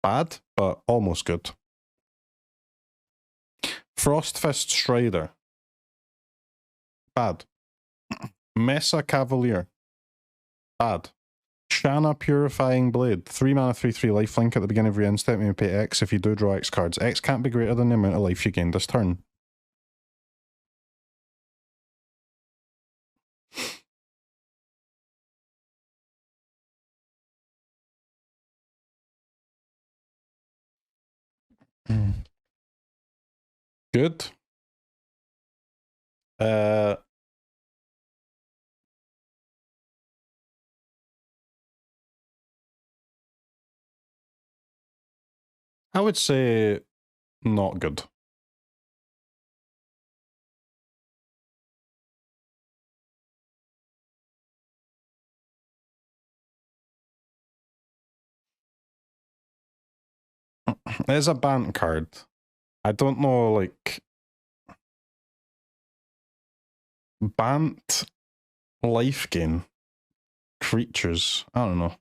Bad, but almost good. Frostfist Strider. Bad. Mesa Cavalier. Bad. Shanna Purifying Blade. 3 mana, 3/3 lifelink at the beginning of your end step. You may pay X if you do draw X cards. X can't be greater than the amount of life you gained this turn. Good. I would say not good. It is a Bant card. I don't know, like... Bant life gain creatures. I don't know.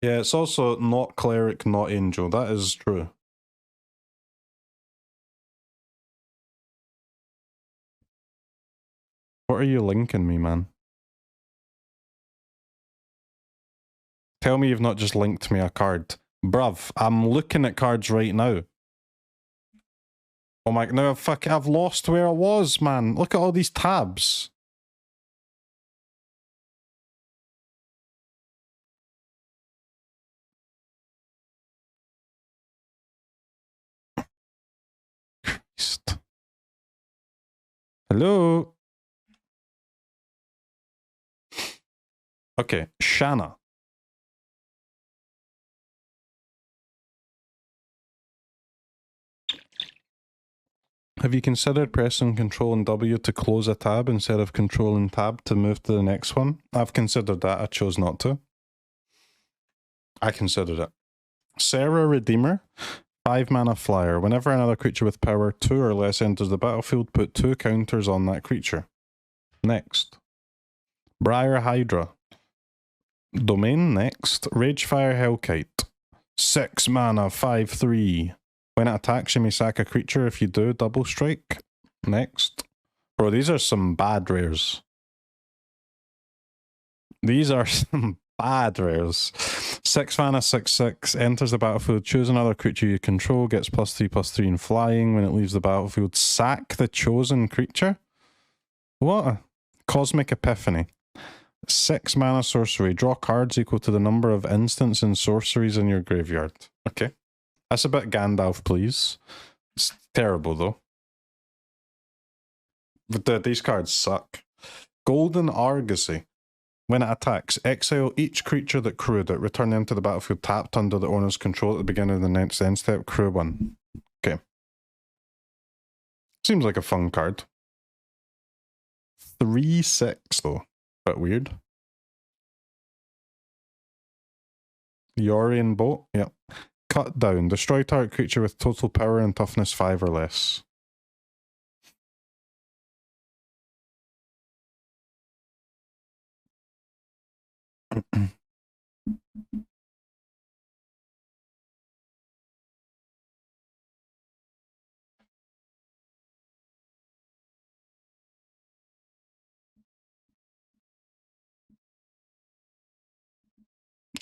Yeah, it's also not cleric, not angel. That is true. What are you linking me, man? Tell me you've not just linked me a card. Bruv, I'm looking at cards right now. Oh my, no, I've lost where I was, man. Look at all these tabs. Christ. Hello? Okay, Shanna. Have you considered pressing Control and W to close a tab instead of Control and Tab to move to the next one? I've considered that. I chose not to. I considered it. Sarah Redeemer, 5 mana flyer. Whenever another creature with power 2 or less enters the battlefield, put 2 counters on that creature. Next. Briar Hydra. Domain, next. Ragefire Hellkite. 6 mana, 5/3. When it attacks, you may sack a creature. If you do, double strike. Next. Bro, these are some bad rares. These are some bad rares. 6 mana, 6/6. Enters the battlefield. Choose another creature you control. Gets +3/+3 in flying. When it leaves the battlefield, sack the chosen creature. What? Cosmic Epiphany. 6 mana sorcery. Draw cards equal to the number of instants and sorceries in your graveyard. Okay. That's a bit Gandalf, please. It's terrible, though. But these cards suck. Golden Argosy. When it attacks, exile each creature that crewed it. Return them to the battlefield tapped under the owner's control at the beginning of the next end step. Crew 1. Okay. Seems like a fun card. 3/6 though. Bit weird. Yorian boat, yep. Cut down. Destroy target creature with total power and toughness 5 or less.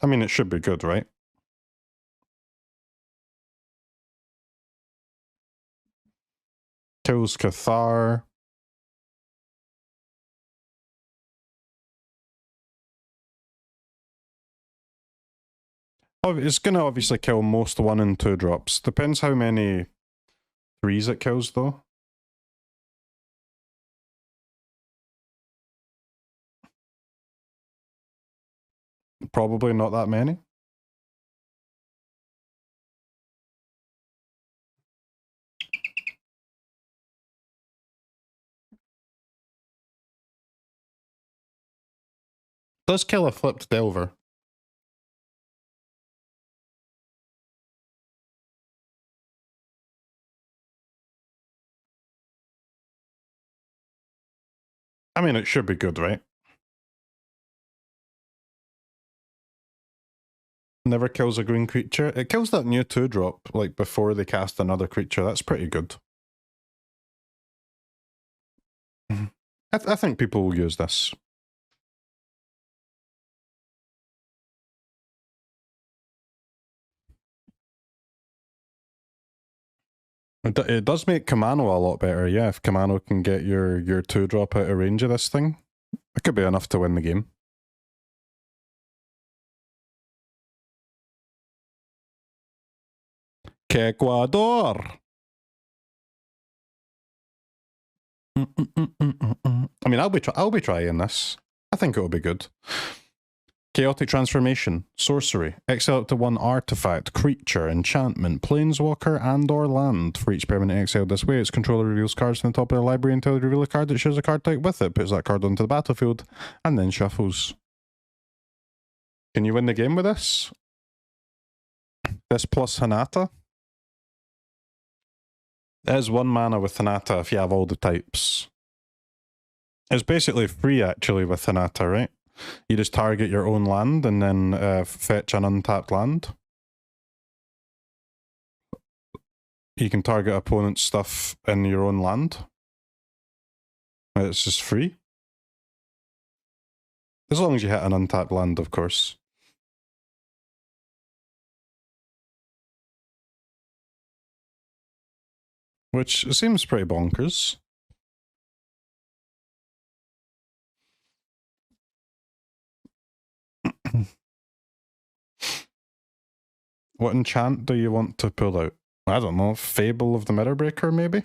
I mean, it should be good, right? Kills Cathar. Oh, it's going to obviously kill most 1 and 2 drops. Depends how many 3s it kills, though. Probably not that many. Does kill a flipped Delver. I mean, it should be good, right? Never kills a green creature. It kills that new 2-drop, like, before they cast another creature. That's pretty good. I think people will use this. It does make Capenna a lot better, yeah. If Capenna can get your 2-drop out of range of this thing, it could be enough to win the game. Ecuador! I mean, I'll be trying this. I think it'll be good. Chaotic Transformation, Sorcery. Exile up to 1 artifact, creature, enchantment, planeswalker, and/or land. For each permanent exiled this way, its controller reveals cards from the top of their library until they reveal a card that shares a card type with it, puts that card onto the battlefield, and then shuffles. Can you win the game with this? This plus Hinata? It is 1 mana with Hinata if you have all the types. It's basically free, actually, with Hinata, right? You just target your own land and then fetch an untapped land. You can target opponent's stuff in your own land. It's just free. As long as you hit an untapped land, of course. Which seems pretty bonkers. What enchant do you want to pull out? I don't know, Fable of the Mirrorbreaker, maybe?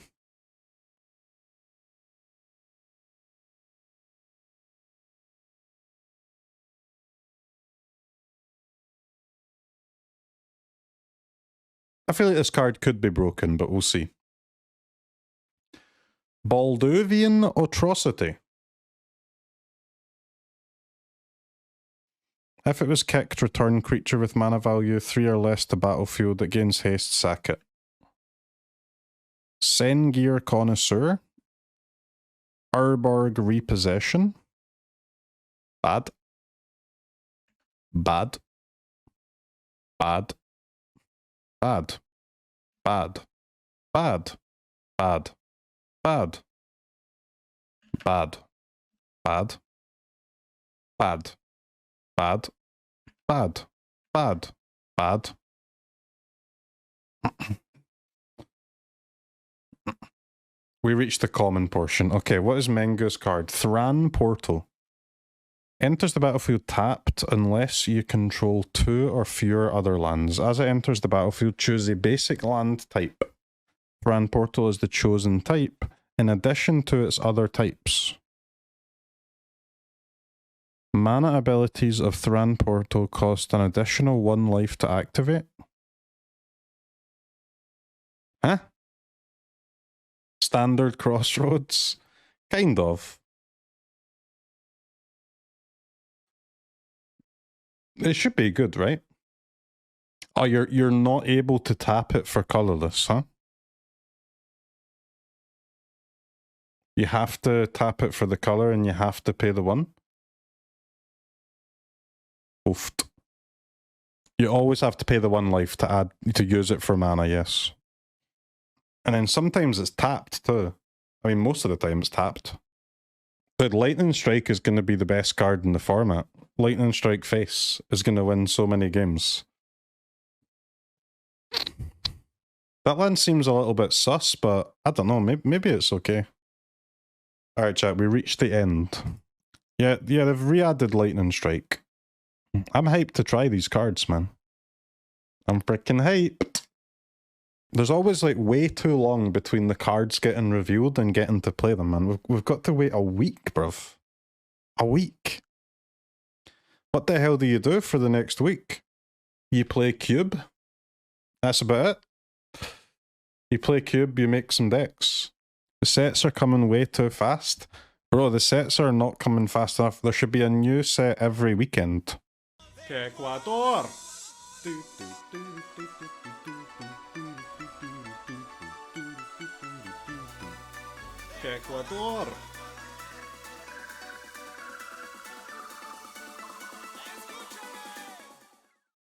I feel like this card could be broken, but we'll see. Balduvian Atrocity. If it was kicked, return creature with mana value 3 or less to battlefield. It gains haste, sack it. Sengir Connoisseur. Urborg Repossession. Bad. Bad. Bad. Bad. Bad. Bad. Bad. Bad. Bad. Bad. Bad. Bad. Bad. Bad. Bad. We reached the common portion. Okay, what is Mengu's card? Thran Portal. Enters the battlefield tapped unless you control 2 or fewer other lands. As it enters the battlefield, choose a basic land type. Thran Portal is the chosen type, in addition to its other types. Mana abilities of Thran Portal cost an additional 1 life to activate. Huh? Standard Crossroads? Kind of. It should be good, right? Oh, you're not able to tap it for colorless, huh? You have to tap it for the color and you have to pay the 1? Oofed. You always have to pay the 1 life to use it for mana, yes. And then sometimes it's tapped too. I mean, most of the time it's tapped. But Lightning Strike is going to be the best card in the format. Lightning Strike Face is going to win so many games. That land seems a little bit sus, but I don't know, maybe it's okay. Alright chat, we reached the end. Yeah, they've re-added Lightning Strike. I'm hyped to try these cards, man. I'm freaking hyped. There's always like way too long between the cards getting revealed and getting to play them, man. We've got to wait a week, bruv. A week. What the hell do you do for the next week? You play Cube. That's about it. You play Cube, you make some decks. The sets are coming way too fast. Bro, the sets are not coming fast enough. There should be a new set every weekend. Ecuador! Ecuador!